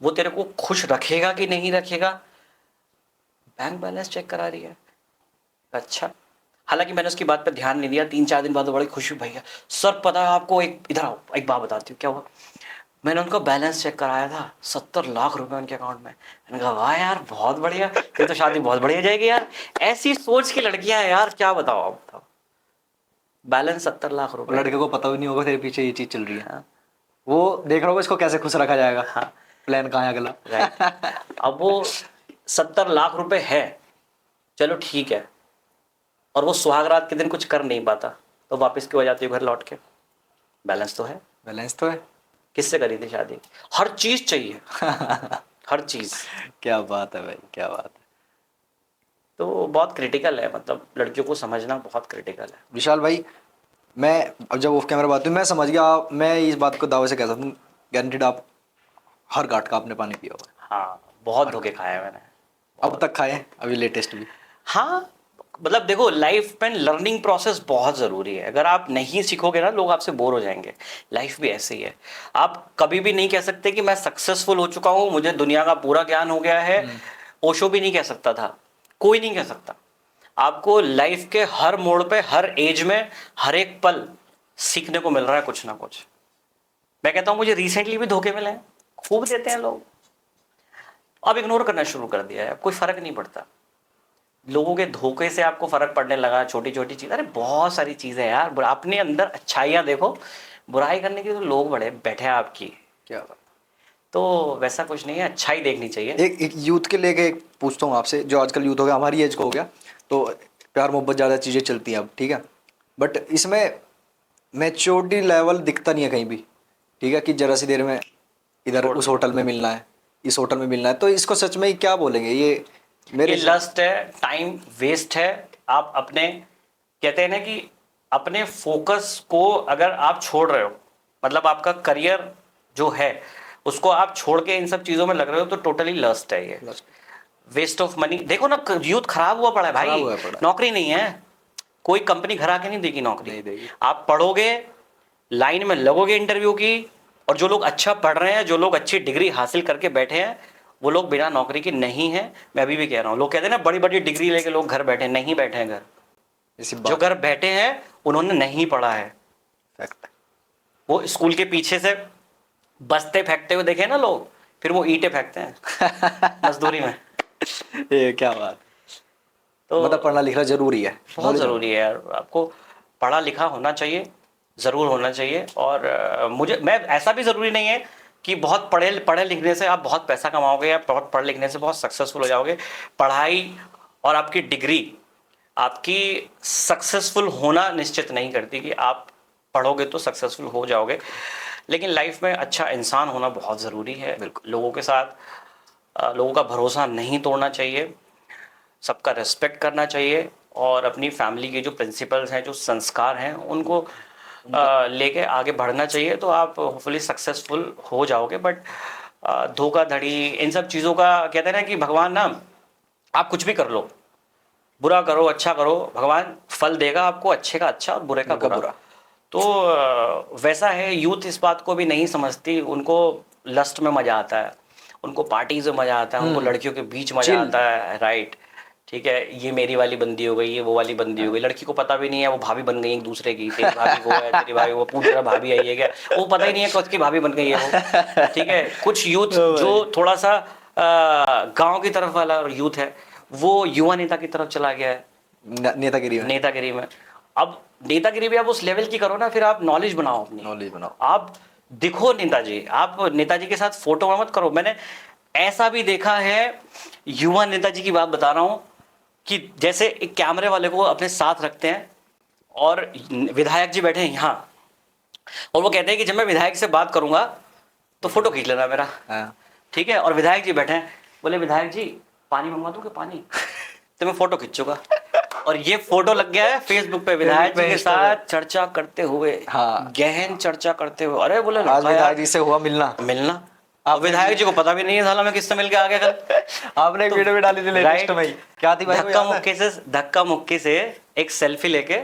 वो तेरे को खुश रखेगा कि नहीं रखेगा? बैंक बैलेंस चेक करा रही है। अच्छा। हालांकि मैंने उसकी बात पर ध्यान नहीं दिया। 3-4 दिन बाद बड़ी खुशी, भैया सर पता है आपको, एक इधर आओ, एक बात बताती हूँ। क्या हुआ? मैंने उनका बैलेंस चेक कराया था, 70 लाख रुपए उनके अकाउंट में। मैंने कहा वाह यार, बहुत बढ़िया, ये तो शादी बहुत बढ़िया जाएगी यार। ऐसी सोच की लड़कियां हैं यार, क्या बताओ आप, बताओ। बैलेंस 70 लाख रुपए। लड़के को पता भी नहीं होगा तेरे पीछे ये चीज़ चल रही है। हाँ। वो देख रहा होगा इसको कैसे खुश रखा जाएगा। हाँ। प्लान कहाँ है अगला। राइट। अब वो 70 लाख रुपए है, चलो ठीक है, और वो सुहागरात के दिन कुछ कर नहीं पाता, तो वापस क्यों आ जाती है घर लौट के? बैलेंस तो है। बैलेंस तो है। किससे करी थी शादी? हर चीज चाहिए, हर चीज। क्या बात है भाई, क्या बात है। तो बहुत क्रिटिकल है, मतलब लड़कियों को समझना बहुत क्रिटिकल है। विशाल भाई, मैं अब जब ऑफ कैमरा बात हुई मैं समझ गया, मैं इस बात को दावे से कह सकता हूँ, गारंटीड आप हर घाट का आपने पानी पिया होगा। हाँ, बहुत धोखे खाए हैं मैंने। अब तक खाए, अभी लेटेस्ट भी। हाँ, मतलब देखो, लाइफ में लर्निंग प्रोसेस बहुत ज़रूरी है। अगर आप नहीं सीखोगे ना, लोग आपसे बोर हो जाएंगे। लाइफ भी ऐसी है। आप कभी भी नहीं कह सकते कि मैं सक्सेसफुल हो चुका हूँ, मुझे दुनिया का पूरा ज्ञान हो गया है। ओशो भी नहीं कह सकता था, कोई नहीं कह सकता। आपको लाइफ के हर मोड़ पे, हर एज में, हर एक पल सीखने को मिल रहा है कुछ ना कुछ। मैं कहता हूँ मुझे रिसेंटली भी धोखे मिले हैं, खूब देते हैं लोग। अब इग्नोर करना शुरू कर दिया है, कोई फर्क नहीं पड़ता। लोगों के धोखे से आपको फर्क पड़ने लगा, छोटी छोटी चीज। अरे बहुत सारी चीजें यार, अपने अंदर अच्छाइयाँ देखो, बुराई करने के तो लोग बड़े बैठे हैं आपकी। क्या बात। तो वैसा कुछ नहीं है, अच्छाई देखनी चाहिए। एक यूथ के लेके एक पूछता हूँ आपसे, जो आजकल यूथ हो गया, हमारी एज का हो गया, तो प्यार मोहब्बत ज़्यादा चीज़ें चलती हैं अब, ठीक है, बट इसमें मैच्योरिटी लेवल दिखता नहीं है कहीं भी, ठीक है, कि जरा सी देर में इधर उस होटल में मिलना है, इस होटल में मिलना है, तो इसको सच में ही क्या बोलेंगे? ये मेरे लस्ट है, टाइम वेस्ट है। आप अपने, कहते हैं ना कि अपने फोकस को अगर आप छोड़ रहे हो, मतलब आपका करियर जो है उसको आप छोड़ के इन सब चीजों में लग रहे हो, तो टोटली लस्ट है ये, वेस्ट ऑफ मनी। देखो ना, यूथ खराब हुआ पड़ा है भाई, नौकरी नहीं है, कोई कंपनी घर आके नहीं देगी नौकरी, नहीं देगी। आप पढ़ोगे, लाइन में लगोगे इंटरव्यू की, और जो लोग अच्छा पढ़ रहे हैं, जो लोग अच्छी डिग्री हासिल करके बैठे हैं, वो लोग बिना नौकरी के नहीं है। मैं अभी भी कह रहा हूँ, लोग कहते हैं ना बड़ी बड़ी डिग्री लेके लोग घर बैठे, नहीं बैठे हैं घर। जो घर बैठे हैं उन्होंने नहीं पढ़ा है। फैक्ट। वो स्कूल के पीछे से बस्ते फेंकते हुए देखे ना लोग, फिर वो ईंटें फेंकते हैं मजदूरी में। ये क्या बात। तो मतलब पढ़ना लिखना जरूरी है, बहुत जरूरी है यार। आपको पढ़ा लिखा होना चाहिए, जरूर होना चाहिए। और मैं ऐसा भी जरूरी नहीं है कि बहुत पढ़े लिखने से आप बहुत पैसा कमाओगे, या बहुत पढ़ लिखने से बहुत सक्सेसफुल हो जाओगे। पढ़ाई और आपकी डिग्री आपकी सक्सेसफुल होना निश्चित नहीं करती कि आप पढ़ोगे तो सक्सेसफुल हो जाओगे, लेकिन लाइफ में अच्छा इंसान होना बहुत ज़रूरी है। लोगों के साथ लोगों का भरोसा नहीं तोड़ना चाहिए, सबका रिस्पेक्ट करना चाहिए, और अपनी फैमिली के जो प्रिंसिपल्स हैं, जो संस्कार हैं, उनको लेके आगे बढ़ना चाहिए, तो आप होपफुली सक्सेसफुल हो जाओगे। बट धोखाधड़ी, इन सब चीज़ों का कहते हैं ना कि भगवान ना, आप कुछ भी कर लो, बुरा करो अच्छा करो, भगवान फल देगा आपको, अच्छे का अच्छा और बुरे का बुरा। तो वैसा है, यूथ इस बात को भी नहीं समझती, उनको लस्ट में मज़ा आता है, उनको पार्टी से मज़ा आता है, उनको लड़कियों के बीच मज़ा आता है, राइट, ठीक है, ये मेरी वाली बंदी हो गई, ये वो वाली बंदी हो गई, लड़की को पता भी नहीं है वो भाभी बन गई एक दूसरे की, तेरी भाभी वो है, तेरी भाभी वो, पूछ रहा भाभी आई है क्या, वो पता ही नहीं है कि उसकी भाभी बन गई है वो, ठीक है। कुछ यूथ जो थोड़ा सा गांव की तरफ वाला यूथ है, वो युवा नेता की तरफ चला गया है, नेतागिरी में। अब नेतागिरी भी आप उस लेवल की करो ना, फिर आप नॉलेज बनाओ, अपनी नॉलेज बनाओ, आप दिखो नेताजी, आप नेताजी के साथ फोटो मत करो। मैंने ऐसा भी देखा है, युवा नेताजी की बात बता रहा हूं, कि जैसे एक कैमरे वाले को अपने साथ रखते हैं और विधायक जी बैठे हैं यहाँ, और वो कहते हैं कि जब मैं विधायक से बात करूंगा तो फोटो खींच लेना मेरा, ठीक है, और विधायक जी बैठे हैं, बोले विधायक जी पानी मंगवा दूं क्या पानी, तो मैं फोटो खींचूंगा, और ये फोटो लग गया है फेसबुक पे, विधायक जी के साथ चर्चा करते हुए, गहन चर्चा करते हुए। अरे बोले आज विधायक जी से हुआ मिलना, अब विधायक जी को पता भी नहीं है साला मैं किससे मिल के आ गया कल। आपने एक वीडियो भी डाली थी लेटेस्ट में, क्या थी भाई, धक्का मुक्की से एक सेल्फी लेके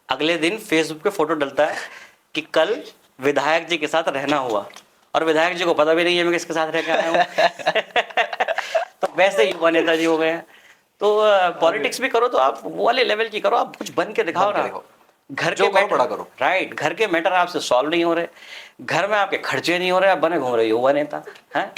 अगले दिन फेसबुक पे फोटो डलता है कि कल विधायक जी के साथ रहना हुआ, और विधायक जी को पता भी नहीं है मैं किसके साथ रह के आया हूँ। तो वैसे युवा नेताजी हो गए हैं। तो पॉलिटिक्स भी करो तो आप वो वाले लेवल की करो, आप कुछ बन के दिखाओ ना, घर के मैटर बड़ा करो, राइट, घर के मैटर आपसे सॉल्व नहीं हो रहे, घर में आपके खर्चे नहीं हो रहे, आप बने घूम रहे युवा नेता हैं।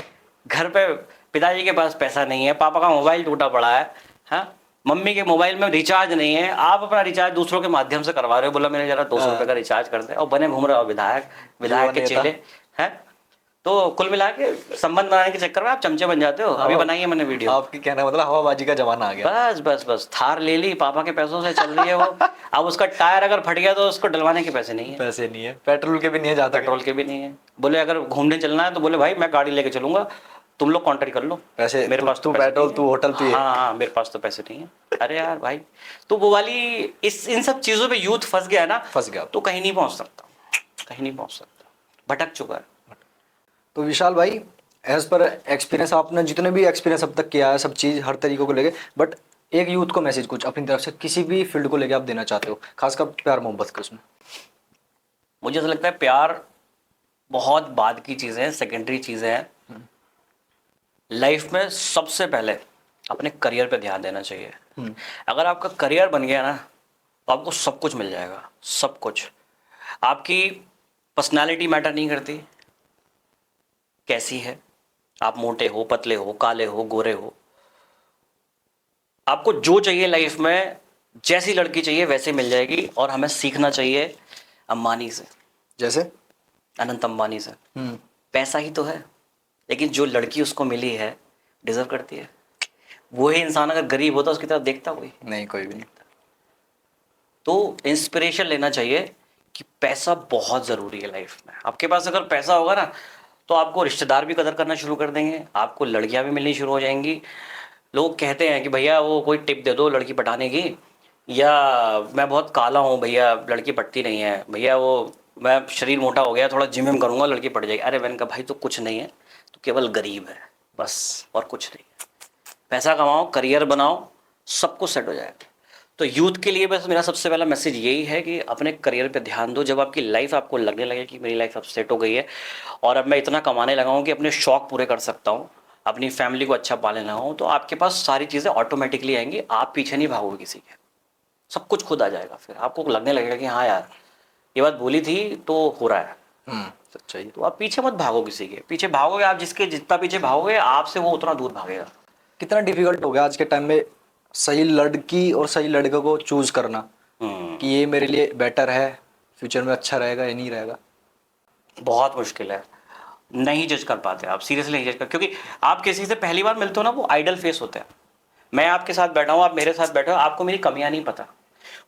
घर पे पिताजी के पास पैसा नहीं है, पापा का मोबाइल टूटा पड़ा है, हाँ, मम्मी के मोबाइल में रिचार्ज नहीं है, आप अपना रिचार्ज दूसरों के माध्यम से करवा रहे हो, बोला मेरे जरा 200 रुपये का रिचार्ज कर दे, और बने घूम रहे हो विधायक के चेले हैं। तो कुल मिला के संबंध बनाने के चक्कर में आप चमचे बन जाते हो। अभी बनाई है मैंने वीडियो, आपकी कहना मतलब हवाबाजी का जमाना आ गया। बस थार ले ली, पापा के पैसों से चल रही है वो। अब उसका टायर अगर फट गया तो उसको डलवाने के पैसे नहीं है, पेट्रोल के भी नहीं है, जाता पेट्रोल के भी नहीं है। बोले अगर घूमने चलना है तो बोले भाई मैं गाड़ी लेके चलूंगा, तुम लोग कॉन्ट्रैक्ट कर लो, पैसे मेरे पास तू पेट्रोल तू होटल तू, हाँ मेरे पास तो पैसे नहीं है। अरे यार भाई, तो वो वाली इन सब चीजों पे यूथ फंस गया है ना, तो कहीं नहीं पहुंच सकता, भटक चुका है। तो विशाल भाई, एज पर एक्सपीरियंस, आपने जितने भी एक्सपीरियंस अब तक किया है, सब चीज़ हर तरीकों को लेके, बट एक यूथ को मैसेज कुछ अपनी तरफ से किसी भी फील्ड को लेके आप देना चाहते हो, खासकर प्यार मोहब्बत के उसमें? मुझे ऐसा लगता है प्यार बहुत बाद की चीज़ें हैं, सेकेंडरी चीज़ें हैं। लाइफ में सबसे पहले अपने करियर पे ध्यान देना चाहिए। अगर आपका करियर बन गया ना तो आपको सब कुछ मिल जाएगा, सब कुछ। आपकी पर्सनालिटी मैटर नहीं करती कैसी है, आप मोटे हो, पतले हो, काले हो, गोरे हो, आपको जो चाहिए लाइफ में, जैसी लड़की चाहिए वैसे मिल जाएगी। और हमें सीखना चाहिए अंबानी से, जैसे अनंत अंबानी से। पैसा ही तो है, लेकिन जो लड़की उसको मिली है डिजर्व करती है। वही इंसान अगर गरीब होता उसकी तरफ देखता कोई नहीं, कोई भी नहीं। तो इंस्पिरेशन लेना चाहिए कि पैसा बहुत ज़रूरी है लाइफ में। आपके पास अगर पैसा होगा ना तो आपको रिश्तेदार भी कदर करना शुरू कर देंगे, आपको लड़कियां भी मिलनी शुरू हो जाएंगी। लोग कहते हैं कि भैया वो कोई टिप दे दो लड़की पटाने की, या मैं बहुत काला हूँ भैया लड़की पटती नहीं है, भैया वो मैं शरीर मोटा हो गया थोड़ा जिम करूँगा लड़की पट जाएगी। अरे मैंने कहा भाई तो कुछ नहीं है, तो केवल गरीब है बस, और कुछ नहीं है। पैसा कमाओ, करियर बनाओ, सब कुछ सेट हो जाएगा। तो यूथ के लिए बस मेरा सबसे पहला मैसेज यही है कि अपने करियर पे ध्यान दो। जब आपकी लाइफ आपको लगने लगे कि मेरी लाइफ अब सेट हो गई है और अब मैं इतना कमाने लगा हूँ कि अपने शौक पूरे कर सकता हूँ, अपनी फैमिली को अच्छा पालने लगा हूँ, तो आपके पास सारी चीज़ें ऑटोमेटिकली आएंगी। आप पीछे नहीं भागोगे किसी के, सब कुछ खुद आ जाएगा। फिर आपको लगने लगेगा कि हाँ यार ये बात बोली थी तो हो रहा है, सच्चाई। तो आप पीछे मत भागो, किसी के पीछे भागोगे आप, जिसके जितना पीछे भागोगे आपसे वो उतना दूर भागेगा। कितना डिफिकल्ट हो गया आज के टाइम में सही लड़की और सही लड़के को चूज करना, कि ये मेरे लिए बेटर है, फ्यूचर में अच्छा रहेगा या नहीं रहेगा। बहुत मुश्किल है, नहीं जज कर पाते आप, सीरियसली नहीं जज कर, क्योंकि आप किसी से पहली बार मिलते हो ना वो आइडल फेस होता है। मैं आपके साथ बैठा हूँ, आप मेरे साथ बैठे हो, आपको मेरी कमियां नहीं पता,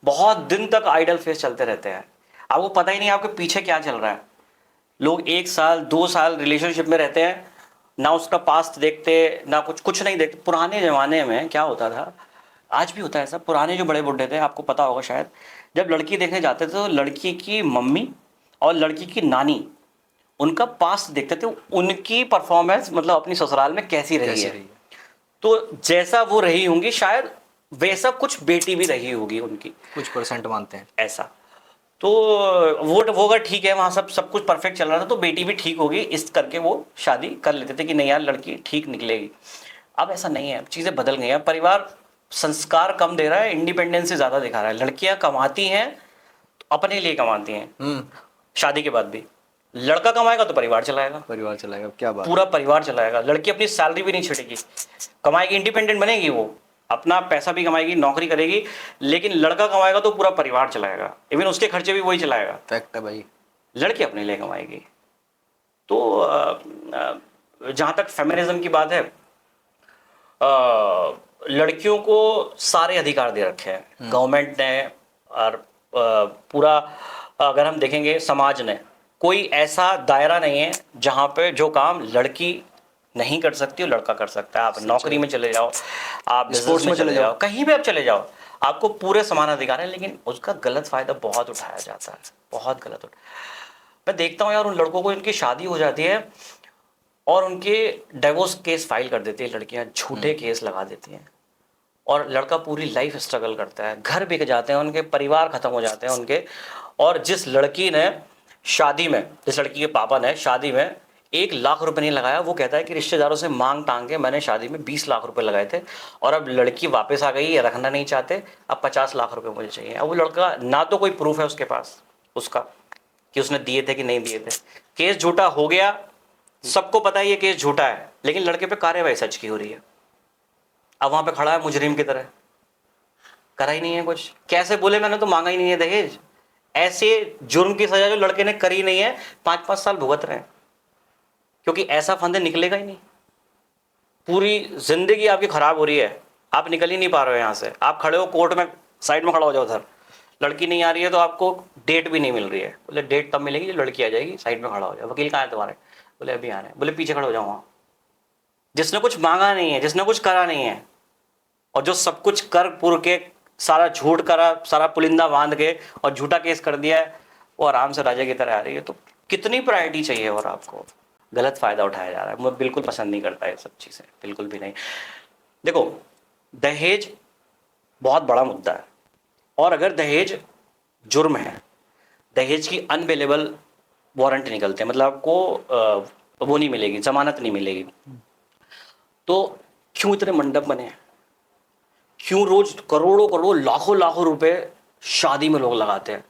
बहुत दिन तक आइडल फेस चलते रहते हैं। आपको पता ही नहीं आपके पीछे क्या चल रहा है। लोग 1 साल 2 साल रिलेशनशिप में रहते हैं, ना उसका पास्ट देखते, ना कुछ कुछ नहीं देखते। पुराने ज़माने में क्या होता था, आज भी होता है ऐसा, पुराने जो बड़े बुड्ढे थे, आपको पता होगा शायद, जब लड़की देखने जाते थे तो लड़की की मम्मी और लड़की की नानी उनका पास्ट देखते थे, उनकी परफॉर्मेंस मतलब अपनी ससुराल में कैसी रही कैसे है। रही है? तो जैसा वो रही होंगी शायद वैसा कुछ बेटी भी रही होगी उनकी, कुछ परसेंट मानते हैं। ऐसा। तो वो अगर ठीक है, वहाँ सब सब कुछ परफेक्ट चल रहा था, तो बेटी भी ठीक होगी, इस करके वो शादी कर लेते थे कि नहीं यार लड़की ठीक निकलेगी। अब ऐसा नहीं है, अब चीज़ें बदल गई हैं। परिवार संस्कार कम दे रहा है, इंडिपेंडेंस से ज़्यादा दिखा रहा है। लड़कियां कमाती हैं तो अपने लिए कमाती हैं, शादी के बाद भी। लड़का कमाएगा तो परिवार चलाएगा, परिवार चलाएगा, क्या बात। पूरा परिवार चलाएगा। लड़की अपनी सैलरी भी नहीं छेड़ेगी, कमाएगी, इंडिपेंडेंट बनेगी, वो अपना पैसा भी कमाएगी, नौकरी करेगी। लेकिन लड़का कमाएगा तो पूरा परिवार चलाएगा, इवन उसके खर्चे भी वही चलाएगा। फैक्ट है भाई। लड़की अपने लिए कमाएगी। तो जहाँ तक फेमिनिज्म की बात है, लड़कियों को सारे अधिकार दे रखे हैं गवर्नमेंट ने, और पूरा अगर हम देखेंगे समाज ने, कोई ऐसा दायरा नहीं है जहाँ पे जो काम लड़की नहीं कर सकती और लड़का कर सकता है। आप नौकरी में चले जाओ, आप स्पोर्ट्स में चले जाओ, कहीं भी आप चले जाओ, आपको पूरे समान अधिकार है। लेकिन उसका गलत फायदा बहुत उठाया जाता है, बहुत गलत मैं देखता हूँ यार, उन लड़कों को इनकी शादी हो जाती है और उनके डिवोर्स केस फाइल कर देती है लड़कियां, झूठे केस लगा देती हैं, और लड़का पूरी लाइफ स्ट्रगल करता है, घर बिक जाते हैं उनके, परिवार खत्म हो जाते हैं उनके। और जिस लड़की ने शादी में, जिस लड़की के पापा ने शादी में 1 लाख रुपए नहीं लगाया, वो कहता है कि रिश्तेदारों से मांग टांग के मैंने शादी में 20 लाख रुपए लगाए थे, और अब लड़की वापस आ गई, ये रखना नहीं चाहते, अब 50 लाख रुपए मुझे चाहिए। अब वो लड़का, ना तो कोई प्रूफ है उसके पास उसका कि उसने दिए थे कि नहीं दिए थे, केस झूठा हो गया, सबको पता है ये केस झूठा है, लेकिन लड़के पे कार्रवाई सच की हो रही है। अब वहां पे खड़ा है मुजरिम की तरह, करा ही नहीं है कुछ, कैसे बोले मैंने तो मांगा ही नहीं है दहेज। ऐसे जुर्म की सजा जो लड़के ने करी नहीं है, 5-5 साल भुगत रहे हैं, क्योंकि ऐसा फंदे निकलेगा ही नहीं। पूरी जिंदगी आपकी खराब हो रही है, आप निकल ही नहीं पा रहे हो यहाँ से। आप खड़े हो कोर्ट में, साइड में खड़ा हो जाओ उधर, लड़की नहीं आ रही है तो आपको डेट भी नहीं मिल रही है, बोले डेट तब मिलेगी जब लड़की आ जाएगी, साइड में खड़ा हो जाओ। वकील कहाँ है तुम्हारे? बोले अभी आ रहे हैं। बोले पीछे खड़े हो जाओ वहाँ। जिसने कुछ मांगा नहीं है, जिसने कुछ करा नहीं है, और जो सब कुछ कर पुर के, सारा झूठ करा, सारा पुलिंदा बांध के और झूठा केस कर दिया है, वो आराम से राजा की तरह आ रही है। तो कितनी प्रायोरिटी चाहिए, और आपको गलत फायदा उठाया जा रहा है। मैं बिल्कुल पसंद नहीं करता ये सब चीज़ें, बिल्कुल भी नहीं। देखो, दहेज बहुत बड़ा मुद्दा है, और अगर दहेज जुर्म है, दहेज की अनअवेलेबल वारंट निकलते हैं, मतलब आपको वो नहीं मिलेगी, जमानत नहीं मिलेगी, तो क्यों इतने मंडप बने हैं? क्यों रोज करोड़ों करोड़ लाखों लाखों रुपए शादी में लोग लगाते हैं?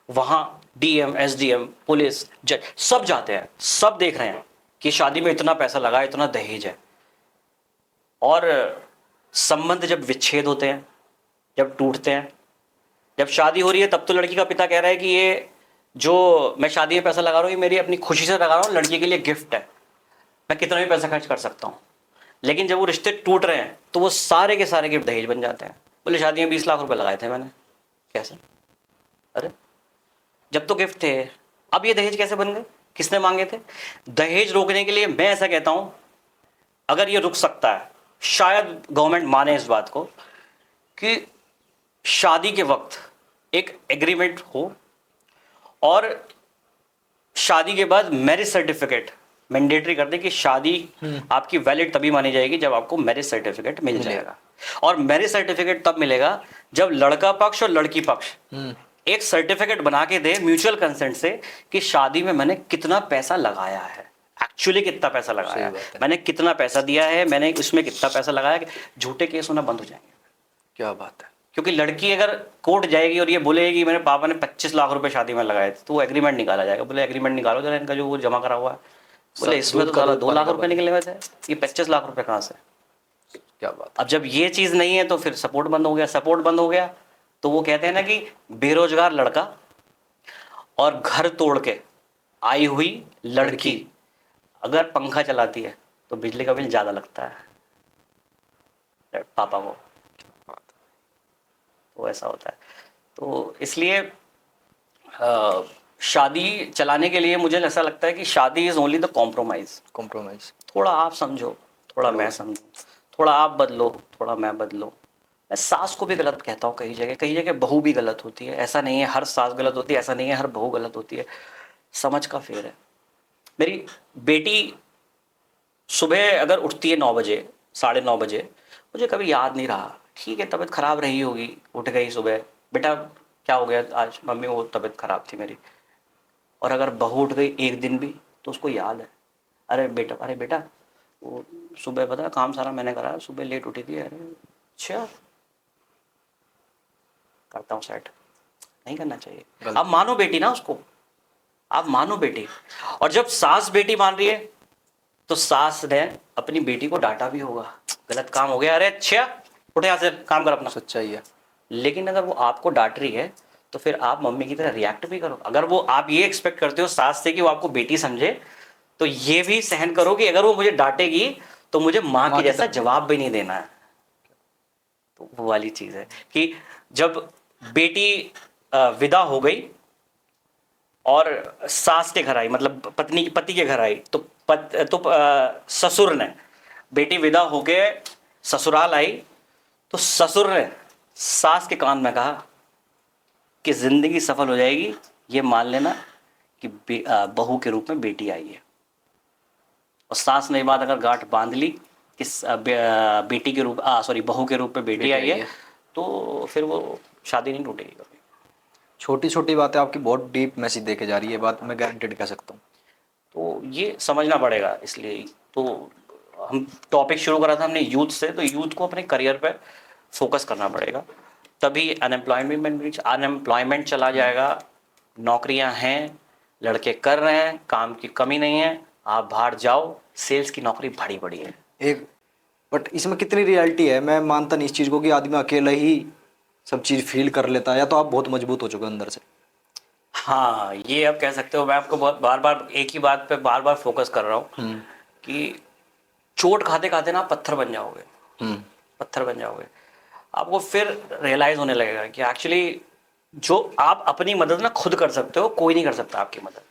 वहां डीएम, एसडीएम, पुलिस, जज सब जाते हैं, सब देख रहे हैं कि शादी में इतना पैसा लगा, इतना दहेज है। और संबंध जब विच्छेद होते हैं, जब टूटते हैं, जब शादी हो रही है, तब तो लड़की का पिता कह रहा है कि ये जो मैं शादी में पैसा लगा रहा हूँ, ये मेरी अपनी खुशी से लगा रहा हूँ, लड़की के लिए गिफ्ट है, मैं कितना भी पैसा खर्च कर सकता हूँ। लेकिन जब वो रिश्ते टूट रहे हैं तो वो सारे के सारे गिफ्ट दहेज बन जाते हैं। बोले शादी में 20 लाख रुपए लगाए थे मैंने, कैसे? अरे जब तो गिफ्ट थे, अब ये दहेज कैसे बन गए? किसने मांगे थे? दहेज रोकने के लिए मैं ऐसा कहता हूं, अगर ये रुक सकता है, शायद गवर्नमेंट माने इस बात को कि शादी के वक्त एक एग्रीमेंट हो, और शादी के बाद मैरिज सर्टिफिकेट मैंडेटरी कर दे कि शादी आपकी वैलिड तभी मानी जाएगी जब आपको मैरिज सर्टिफिकेट मिल जाएगा। और मैरिज सर्टिफिकेट तब मिलेगा जब लड़का पक्ष और लड़की पक्ष एक सर्टिफिकेट बना के दे म्यूचुअल कंसेंट से कि शादी में मैंने कितना पैसा लगाया है, एक्चुअली कितना पैसा लगाया है, मैंने कितना पैसा दिया है, मैंने उसमें कितना पैसा लगाया। झूठे केस होना बंद हो जाएंगे। क्या बात है। क्योंकि लड़की अगर कोर्ट जाएगी और ये बोलेगी मेरे पापा ने 25 लाख रुपए शादी में लगाए थे, तो वो एग्रीमेंट निकाला जाएगा। बोले एग्रीमेंट निकालो जरा इनका जो वो जमा करा हुआ है। बोले इसमें तो 2 लाख रुपए निकले हुए थे, ये 25 लाख रुपए कहाँ से? क्या बात। अब जब ये चीज नहीं है तो फिर सपोर्ट बंद हो गया। सपोर्ट बंद हो गया तो वो कहते हैं ना कि बेरोजगार लड़का और घर तोड़ के आई हुई लड़की अगर पंखा चलाती है तो बिजली का बिल ज्यादा लगता है पापा को, तो ऐसा होता है। तो इसलिए शादी चलाने के लिए मुझे ऐसा लगता है कि शादी is only the compromise. Compromise. थोड़ा आप समझो, थोड़ा मैं समझूं, थोड़ा आप बदलो, थोड़ा मैं बदलो। मैं सास को भी गलत कहता हूँ कई जगह बहू भी गलत होती है। ऐसा नहीं है हर सास गलत होती है, ऐसा नहीं है हर बहू गलत होती है। समझ का फेर है। मेरी बेटी सुबह अगर उठती है 9 बजे, 9:30 बजे, मुझे कभी याद नहीं रहा, ठीक है तबीयत खराब रही होगी, उठ गई सुबह, बेटा क्या हो गया आज, मम्मी वो तबीयत खराब थी मेरी। और अगर बहू उठ गई एक दिन भी तो उसको याद है, अरे बेटा वो सुबह पता काम सारा मैंने करा, सुबह लेट उठी थी। अरे अच्छा, करता हूँ सेट। नहीं करना चाहिए। आप मानो बेटी ना उसको, आप मानो बेटी। और जब सास बेटी मान रही है तो सास ने अपनी बेटी को डांटा भी होगा, गलत काम हो गया, अरे अच्छा उठ यहाँ से काम कर अपना। सच्चाई है। लेकिन अगर वो आपको डांट रही है तो फिर आप मम्मी की तरह रिएक्ट भी करो। अगर वो आप ये एक्सपेक्ट करते हो सास से कि वो आपको बेटी समझे, तो ये भी सहन करो कि अगर वो मुझे डांटेगी तो मुझे माँ के जैसा जवाब भी नहीं देना है। तो वो वाली चीज है कि जब बेटी विदा हो गई और सास के घर आई, मतलब पति के घर आई, तो ससुर ने, बेटी विदा होके ससुराल आई तो ससुर ने सास के कान में कहा कि जिंदगी सफल हो जाएगी, ये मान लेना कि बहू के रूप में बेटी आई है। और सास ने ये बात अगर गांठ बांध ली कि बेटी के रूप सॉरी बहू के रूप में बेटी आई है, तो फिर वो शादी नहीं टूटेगी कभी। छोटी छोटी बातें आपकी बहुत डीप मैसेज देके जा रही है, बात मैं गारंटेड कह सकता हूँ। तो ये समझना पड़ेगा। इसलिए तो हम टॉपिक शुरू करा था हमने यूथ से, तो यूथ को अपने करियर पे फोकस करना पड़ेगा, तभी अनएम्प्लॉयमेंट चला जाएगा। नौकरियां हैं, लड़के कर रहे हैं, काम की कमी नहीं है, आप बाहर जाओ, सेल्स की नौकरी बड़ी बड़ी है। एक बट इसमें कितनी रियलिटी है, मैं मानता नहीं इस चीज़ को कि आदमी अकेला ही सब चीज़ फील कर लेता है, या तो आप बहुत मजबूत हो चुके हो अंदर से। हाँ ये आप कह सकते हो। मैं आपको बहुत बार बार एक ही बात पे बार बार फोकस कर रहा हूँ कि चोट खाते खाते ना आप पत्थर बन जाओगे, पत्थर बन जाओगे। आपको फिर रियलाइज होने लगेगा कि एक्चुअली जो आप अपनी मदद ना खुद कर सकते हो, कोई नहीं कर सकता आपकी मदद।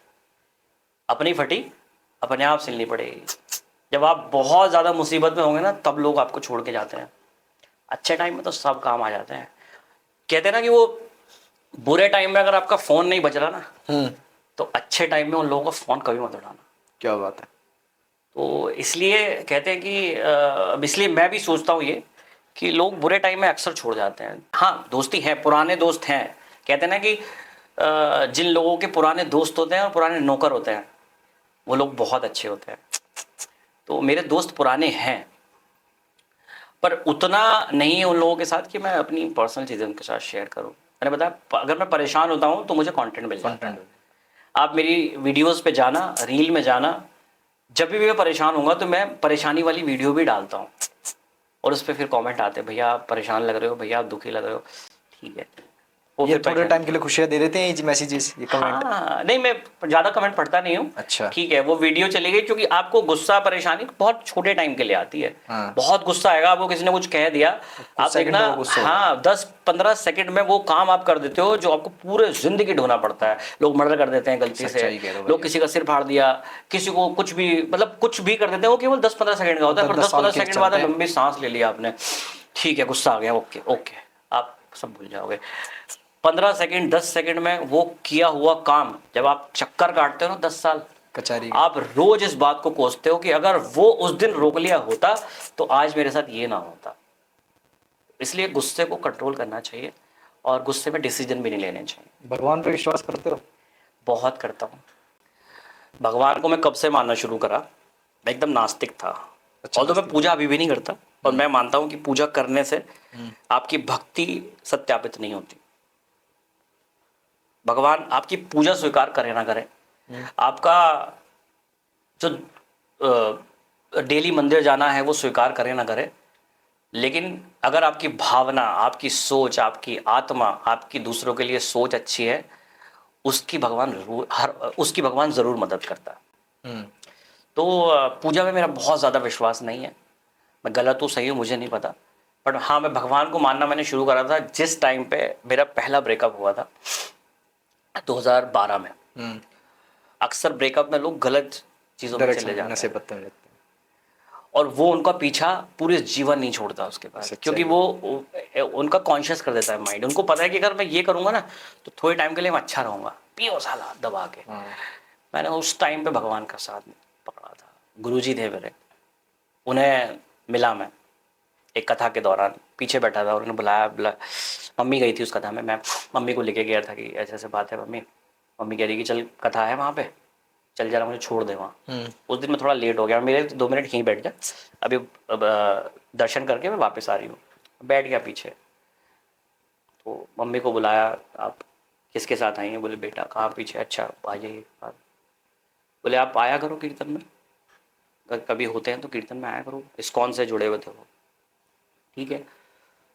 अपनी फटी अपने आप सिलनी पड़ेगी। जब आप बहुत ज़्यादा मुसीबत में होंगे ना, तब लोग आपको छोड़ के जाते हैं। अच्छे टाइम में तो सब काम आ जाते हैं। कहते हैं ना कि वो बुरे टाइम में अगर आपका फ़ोन नहीं बज रहा ना, तो अच्छे टाइम में उन लोगों का फ़ोन कभी मत उठाना। क्या बात है। तो इसलिए कहते हैं कि इसलिए मैं भी सोचता हूँ ये कि लोग बुरे टाइम में अक्सर छोड़ जाते हैं। हाँ दोस्ती है, पुराने दोस्त हैं। कहते हैं ना कि जिन लोगों के पुराने दोस्त होते हैं और पुराने नौकर होते हैं, वो लोग बहुत अच्छे होते हैं। तो मेरे दोस्त पुराने हैं, पर उतना नहीं है उन लोगों के साथ कि मैं अपनी पर्सनल चीज़ें उनके साथ शेयर करूँ। मैंने बताया अगर मैं परेशान होता हूँ तो मुझे कंटेंट मिल जाता है। आप मेरी वीडियोस पे जाना, रील में जाना, जब भी मैं परेशान होऊंगा तो मैं परेशानी वाली वीडियो भी डालता हूँ, और उस पर फिर कमेंट आते हैं, भैया आप परेशान लग रहे हो, भैया आप दुखी लग रहे हो। ठीक है, वो ये फिर थोड़े टाइम के लिए खुशियाँ दे देते हैं ये मैसेजेस, ये कमेंट। हाँ नहीं, मैं ज़्यादा कमेंट पढ़ता नहीं हूँ। अच्छा। ठीक है, वो वीडियो चली गई, क्योंकि आपको गुस्सा परेशानी बहुत छोटे टाइम के लिए आती है। हाँ। बहुत गुस्सा आएगा आपको, किसी ने कुछ कह दिया, आप देखना, हाँ 10-15 सेकंड में वो काम आप कर देते हो जो आपको पूरे जिंदगी ढोना पड़ता है। लोग मर्डर कर देते हैं गलती से, लोग किसी का सिर फाड़ दिया, किसी को कुछ भी, मतलब कुछ भी कर देते हैं। वो केवल 10-15 सेकंड का होता है, पर 10-15 सेकंड बाद लंबी सांस ले लिया आपने, ठीक है गुस्सा आ गया, ओके ओके, आप सब भूल जाओगे। 15 सेकंड 10 सेकंड में वो किया हुआ काम, जब आप चक्कर काटते हो ना 10 साल कचहरी, आप रोज इस बात को कोसते हो कि अगर वो उस दिन रोक लिया होता तो आज मेरे साथ ये ना होता। इसलिए गुस्से को कंट्रोल करना चाहिए और गुस्से में डिसीजन भी नहीं लेने चाहिए। भगवान पे विश्वास करते हो? बहुत करता हूँ। भगवान को मैं कब से मानना शुरू करा, मैं एकदम नास्तिक था। और तो मैं पूजा अभी भी नहीं करता, और मैं मानता हूँ कि पूजा करने से आपकी भक्ति सत्यापित नहीं होती। भगवान आपकी पूजा स्वीकार करे ना करे, आपका जो डेली मंदिर जाना है वो स्वीकार करे ना करे, लेकिन अगर आपकी भावना, आपकी सोच, आपकी आत्मा, आपकी दूसरों के लिए सोच अच्छी है, उसकी भगवान जरूर मदद करता है। तो पूजा में मेरा बहुत ज़्यादा विश्वास नहीं है। मैं गलत हूँ सही हूँ मुझे नहीं पता, बट हाँ मैं भगवान को मानना मैंने शुरू करा था जिस टाइम पे मेरा पहला ब्रेकअप हुआ था। 2012 में। हम्म, अक्सर ब्रेकअप में लोग गलत चीज़ों में चले डायरेक्शन जाते नशे हैं पत्ते में लगते और वो उनका पीछा पूरे जीवन नहीं छोड़ता उसके बाद, सच्चाई क्योंकि वो उनका कॉन्शियस कर देता है माइंड। उनको पता है कि अगर मैं ये करूँगा ना तो थोड़े टाइम के लिए मैं अच्छा रहूँगा, पियो साला दबा के। हैं। हाँ, मैंने उस टाइम पे भगवान का साथ पकड़ा था। गुरुजी थे मेरे, उन्हें मिला मैं एक कथा के दौरान, पीछे बैठा था और उन्होंने बुलाया। मम्मी गई थी उस कथा में, मैं मम्मी को लेके गया था कि ऐसे ऐसे बात है मम्मी। मम्मी कह रही कि चल कथा है वहाँ पे, चल जरा मुझे छोड़ दे वहाँ। उस दिन मैं थोड़ा लेट हो गया, मेरे 2 मिनट यहीं बैठ जा, अभी दर्शन करके मैं वापस आ रही हूँ। बैठ गया पीछे, तो मम्मी को बुलाया, आप किसके साथ आई हैं? बोले बेटा कहाँ पीछे, अच्छा आ जाइए। बोले आप आया करो कीर्तन में, अगर कभी होते हैं तो कीर्तन में आया करो, इस्कॉन से जुड़े हुए थे वो। ठीक है,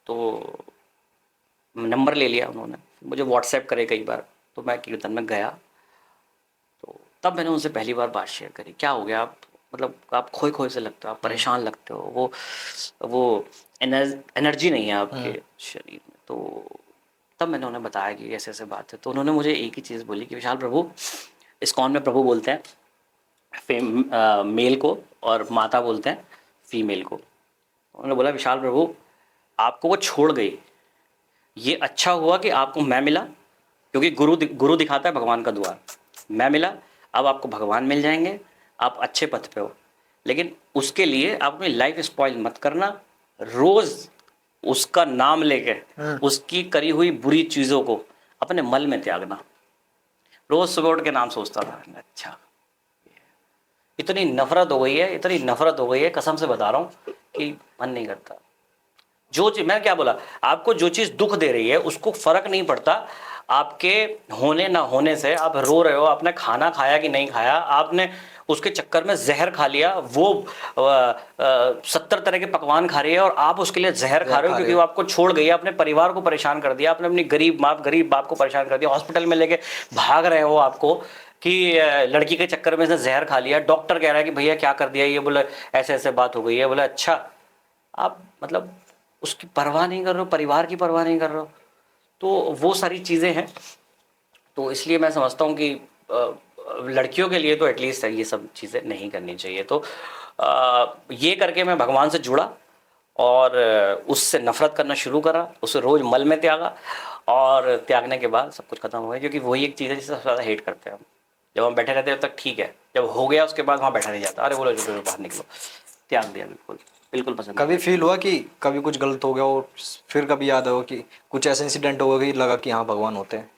तो नंबर ले लिया उन्होंने, मुझे व्हाट्सएप करे कई बार, तो मैं कीर्तन में गया। तो तब मैंने उनसे पहली बार बात शेयर करी, क्या हो गया आप, मतलब आप खोए खोए से लगते हो, आप परेशान लगते हो, वो एनर्जी नहीं है आपके शरीर में। तो तब मैंने उन्हें बताया कि ऐसे ऐसे बात है। तो उन्होंने मुझे एक ही चीज़ बोली कि विशाल प्रभु, इस्कॉन में प्रभु बोलते हैं मेल को और माता बोलते हैं फीमेल को। उन्होंने बोला विशाल प्रभु आपको वो छोड़ गई, ये अच्छा हुआ कि आपको मैं मिला, क्योंकि गुरु दिखाता है भगवान का द्वार। मैं मिला, अब आपको भगवान मिल जाएंगे, आप अच्छे पथ पे हो। लेकिन उसके लिए आप अपनी लाइफ स्पॉइल मत करना, रोज उसका नाम लेके उसकी करी हुई बुरी चीज़ों को अपने मल में त्यागना। रोज सुबह उठ के नाम सोचता था। अच्छा, इतनी नफरत हो गई है, इतनी नफरत हो गई है, कसम से बता रहा हूँ कि मन नहीं करता। जो चीज, मैं क्या बोला आपको, जो चीज दुख दे रही है उसको फर्क नहीं पड़ता आपके होने ना होने से। आप रो रहे हो, आपने खाना खाया कि नहीं खाया, आपने उसके चक्कर में जहर खा लिया, वो 70 तरह के पकवान खा रही है और आप उसके लिए जहर खा रहे हो क्योंकि वो आपको छोड़ गई है, अपने परिवार को परेशान कर दिया, आपने अपनी गरीब बाप को परेशान कर दिया, हॉस्पिटल में लेके भाग रहे हो आपको कि लड़की के चक्कर में इसने जहर खा लिया, डॉक्टर कह रहा है कि भैया क्या कर दिया ये, बोले ऐसे ऐसे बात हो गई है। बोले अच्छा, आप मतलब उसकी परवाह नहीं कर रहे हो, परिवार की परवाह नहीं कर रहे हो। तो वो सारी चीज़ें हैं। तो इसलिए मैं समझता हूँ कि लड़कियों के लिए तो एटलीस्ट ये सब चीज़ें नहीं करनी चाहिए। तो ये करके मैं भगवान से जुड़ा और उससे नफरत करना शुरू करा, उसे रोज़ मल में त्यागा और त्यागने के बाद सब कुछ खत्म हो गया। क्योंकि वही एक चीज़ है जिसे सबसे ज़्यादा हेट करते हैं हम। जब हम बैठे रहते हैं तब तक ठीक है, जब हो गया उसके बाद वहाँ बैठा नहीं जाता, अरे बोलो जो बाहर निकलो, त्याग दिया, बिल्कुल बिल्कुल पसंद कभी फील हुआ कि कभी कुछ गलत हो गया और फिर कभी याद हो कि कुछ ऐसा इंसिडेंट होगा कि लगा कि हाँ भगवान होते हैं?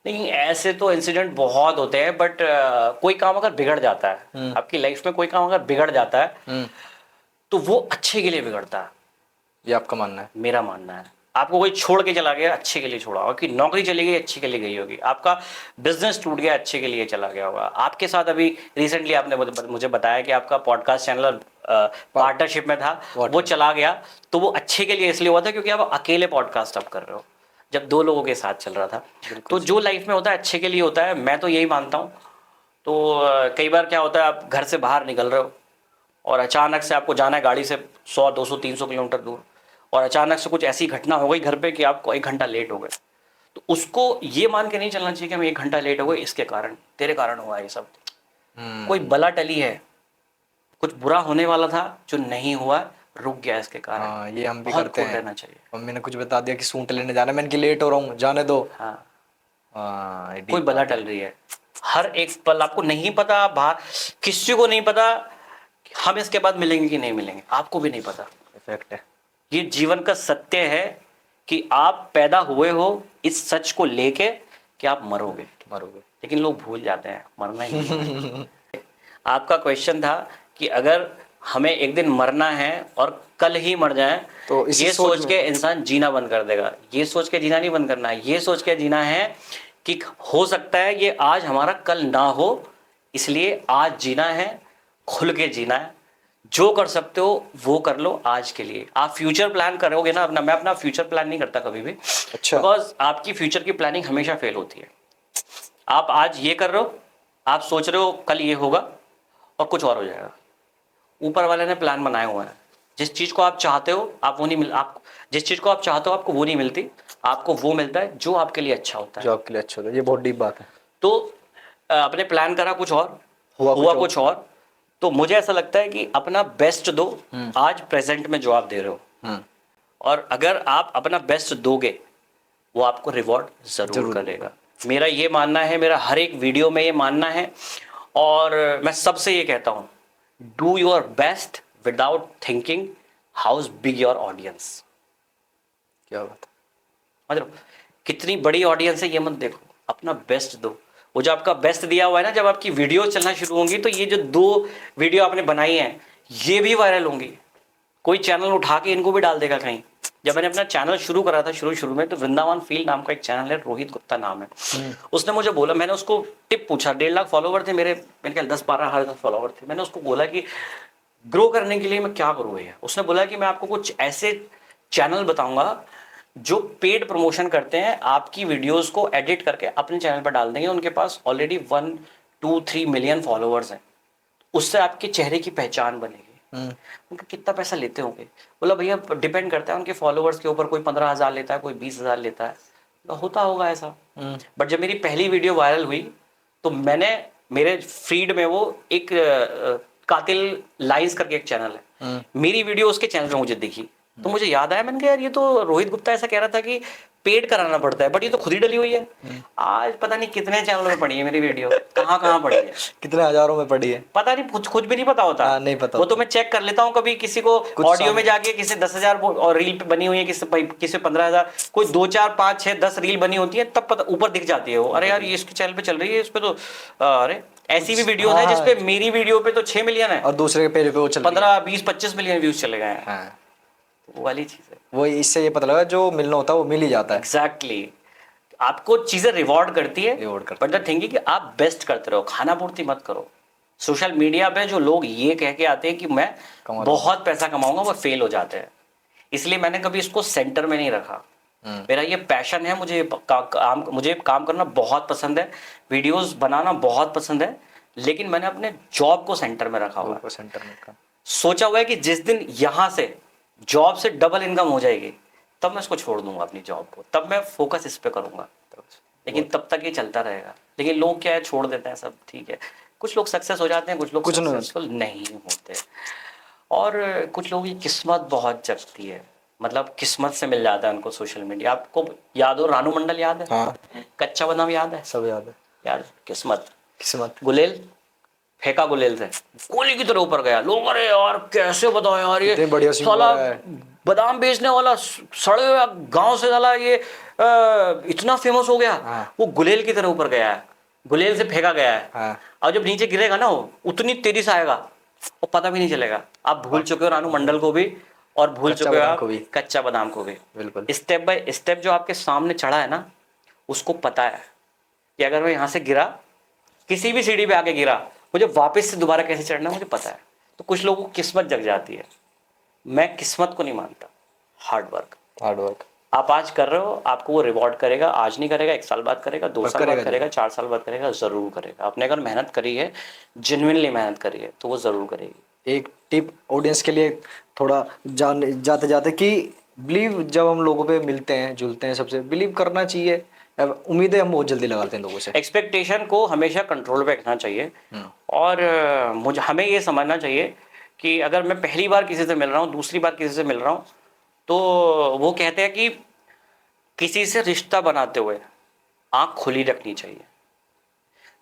नहीं, ऐसे तो इंसिडेंट बहुत होते हैं, बट कोई काम अगर बिगड़ जाता है आपकी लाइफ में, कोई काम अगर बिगड़ जाता है तो वो अच्छे के लिए बिगड़ता है, ये आपका मानना है? मेरा मानना है। आपको कोई छोड़ के चला गया, अच्छे के लिए छोड़ा होगा, कि नौकरी चली गई अच्छे के लिए गई होगी, आपका बिजनेस टूट गया अच्छे के लिए चला गया होगा। आपके साथ अभी रिसेंटली आपने मुझे बताया कि आपका पॉडकास्ट चैनल पार्टनरशिप में था, वो चला गया, तो वो अच्छे के लिए इसलिए हुआ था क्योंकि आप अकेले पॉडकास्ट अब कर रहे हो, जब 2 लोगों के साथ चल रहा था। तो जो लाइफ में होता है अच्छे के लिए होता है, मैं तो यही मानता हूँ। तो कई बार क्या होता है, आप घर से बाहर निकल रहे हो और अचानक से आपको जाना है गाड़ी से 100 200 300 किलोमीटर दूर, और अचानक से कुछ ऐसी घटना हो गई घर पे कि आपको 1 घंटा लेट हो गए, तो उसको ये मान के नहीं चलना चाहिए कि हम 1 घंटा लेट हो गए इसके कारण, तेरे कारण हुआ ये सब। कोई बला टली है, कुछ बुरा होने वाला था जो नहीं हुआ, रुक गया इसके कारण। हाँ, ये हम भी बहुत करते cool हैं। रहना चाहिए। मम्मी ने कुछ बता दिया कि सूट लेने जाना है, मैंने कि लेट हो रहा हूँ, जाने दो। हाँ, हाँ, कोई बला टल रही है, हर एक पल आपको नहीं पता, बाहर किसी को नहीं पता हम इसके बाद मिलेंगे कि नहीं मिलेंगे, आपको भी नहीं पता। इफेक्ट है। ये जीवन का सत्य है कि आप पैदा हुए हो इस सच को लेके कि आप मरोगे, लेकिन लोग भूल जाते हैं मरना ही नहीं। आपका क्वेश्चन था कि अगर हमें एक दिन मरना है और कल ही मर जाए, तो इसी ये सोच सोच के इंसान जीना बंद कर देगा। ये सोच के जीना नहीं बंद करना है, ये सोच के जीना है कि हो सकता है ये आज हमारा कल ना हो, इसलिए आज जीना है, खुल के जीना है। जो कर सकते हो वो कर लो आज के लिए। आप फ्यूचर प्लान करोगे ना अपना, मैं अपना फ्यूचर प्लान नहीं करता कभी भी, अच्छा। बिकॉज आपकी फ्यूचर की प्लानिंग हमेशा फेल होती है। आप आज ये कर रहे हो, आप सोच रहे हो कल ये होगा और कुछ और हो जाएगा। ऊपर वाले ने प्लान बनाए हुए हैं, जिस चीज को आप चाहते हो आप वो नहीं मिल आप जिस चीज को आप चाहते हो आपको वो नहीं मिलती, आपको वो मिलता है जो आपके लिए अच्छा होता है। जो आपके लिए अच्छा होता है, ये बहुत डीप बात है। तो अपने प्लान करा कुछ और, हुआ हुआ कुछ और। तो मुझे ऐसा लगता है कि अपना बेस्ट दो आज प्रेजेंट में जो आप दे रहे हो, और अगर आप अपना बेस्ट दोगे वो आपको रिवॉर्ड जरूर करेगा। मेरा ये मानना है, मेरा हर एक वीडियो में ये मानना है, और मैं सबसे ये कहता हूं, do your best without thinking how big your audience. क्या बात है। मतलब कितनी बड़ी ऑडियंस है ये मत देखो, अपना बेस्ट दो। वो जो आपका बेस्ट दिया हुआ है ना, जब आपकी वीडियो चलना शुरू होंगी तो ये जो 2 वीडियो आपने बनाई हैं ये भी वायरल होंगी, कोई चैनल उठा के इनको भी डाल देगा कहीं। जब मैंने अपना चैनल शुरू करा था शुरू में, तो वृंदावन फील नाम का एक चैनल है, रोहित गुप्ता नाम है, उसने मुझे बोला, मैंने उसको टिप पूछा, 1.5 लाख फॉलोवर थे मेरे, मैंने कहा 10-12 हज़ार फॉलोवर थे। मैंने उसको बोला कि ग्रो करने के लिए मैं क्या करूँ भैया। उसने बोला कि मैं आपको कुछ ऐसे चैनल बताऊंगा जो पेड प्रमोशन करते हैं, आपकी वीडियोस को एडिट करके अपने चैनल पर डाल देंगे, उनके पास ऑलरेडी 1-2-3 मिलियन फॉलोअर्स हैं, उससे आपके चेहरे की पहचान बनेगी। उनका कितना पैसा लेते होंगे? बोला भैया डिपेंड करता है उनके फॉलोअर्स के ऊपर, कोई 15,000 लेता है, कोई 20,000 लेता है, तो होता होगा ऐसा। बट जब मेरी पहली वीडियो वायरल हुई तो मैंने मेरे फीड में वो एक कातिल लाइंस करके एक चैनल है, मेरी वीडियो उसके चैनल में मुझे दिखी, तो मुझे याद आया, मैंने कहा यार ये तो रोहित गुप्ता ऐसा कह रहा था कि पेड कराना पड़ता है, बट ये तो खुद ही डली हुई है। आज पता नहीं कितने चैनलों में पड़ी है मेरी वीडियो, कहाँ कहाँ पड़ी है, कितने हजारों में पड़ी है, पता नहीं, खुद भी नहीं पता होता। हाँ, नहीं पता वो तो मैं चेक कर लेता हूँ कभी, किसी को ऑडियो में जाके किसी 10,000 और रील पे बनी हुई है, किसी 15,000, कोई 2, 4, 5, 6, 10 रील बनी होती है, तब पता ऊपर दिख जाती है वो, अरे यार ये इसके चैनल पे चल रही है, इस पे तो अरे ऐसी भी वीडियो है जिसपे मेरी वीडियो पे तो 6 मिलियन है और दूसरे के पेज पे वो चल 15, 20, 25 मिलियन व्यूज चले गए हैं। हाँ, वो वाली चीज है। वो इससे ये पता लगा जो मिलना होता है वो मिल ही जाता है। एग्जैक्टली आपको चीजें रिवॉर्ड करती है, रिवॉर्ड करती बट द थिंग कि आप बेस्ट करते रहो, खाना पूर्ति मत करो। सोशल मीडिया पे जो लोग ये कह के आते हैं कि मैं बहुत पैसा कमाऊंगा, वो फेल हो जाते हैं। इसलिए मैंने कभी इसको सेंटर में नहीं रखा। मेरा ये पैशन है, मुझे काम करना बहुत पसंद है, वीडियोस बनाना बहुत पसंद है, लेकिन मैंने अपने जॉब को सेंटर में रखा हुआ है। सोचा हुआ है कि जिस दिन यहां से जॉब से डबल इनकम हो जाएगी तब मैं इसको छोड़ दूंगा अपनी जॉब को, तब मैं फोकस इस पे करूंगा, लेकिन तब तक ये चलता रहेगा। लेकिन लोग क्या है, छोड़ देते हैं सब, ठीक है, कुछ लोग सक्सेस हो जाते हैं, कुछ लोग सक्सेसफुल नहीं होते, और कुछ लोगों की किस्मत बहुत जगती है, मतलब किस्मत से मिल जाता है उनको सोशल मीडिया। आपको याद हो रानू मंडल याद है? हाँ। कच्चा बादाम याद है? सब याद है यार। किस्मत गुलेल फेंका, गुलेल से गोली की तरह ऊपर गया, लोग अरे यार कैसे बताओ यार, ये साला बादाम बेचने वाला सड़े हुए गांव से साला ये इतना फेमस हो गया। हाँ। वो गुलेल की तरह ऊपर गया है, गुलेल से फेंका गया है। हाँ। और जब नीचे गिरेगा ना वो उतनी तेजी से आएगा वो पता भी नहीं चलेगा। आप भूल चुके हो रानू मंडल को भी, और भूल चुके हो आप कच्चा बादाम को भी। बिल्कुल स्टेप बाय स्टेप जो आपके सामने चढ़ा है ना, उसको पता है कि अगर मैं यहाँ से गिरा, किसी भी सीढ़ी पे आके गिरा, मुझे वापस से दोबारा कैसे चढ़ना मुझे पता है। तो कुछ लोगों को किस्मत जग जाती है, मैं किस्मत को नहीं मानता, हार्ड वर्क आप आज कर रहे हो, आपको वो रिवॉर्ड करेगा। आज नहीं करेगा, 1 साल बाद करेगा, 2 साल बाद करेगा, 4 साल बाद करेगा, जरूर करेगा। आपने अगर मेहनत करी है, जेन्युइनली मेहनत करी है, तो वो जरूर करेगी। एक टिप ऑडियंस के लिए थोड़ा जाते जाते कि बिलीव जब हम लोगों पे मिलते हैं जुलते हैं, सबसे बिलीव करना चाहिए। उम्मीदें हम बहुत जल्दी लगाते हैं लोगों से। एक्सपेक्टेशन को हमेशा कंट्रोल पे रखना चाहिए, और हमें ये समझना चाहिए कि अगर मैं पहली बार किसी से मिल रहा हूँ, दूसरी बार किसी से मिल रहा हूँ, तो वो कहते हैं कि किसी से रिश्ता बनाते हुए आँख खुली रखनी चाहिए।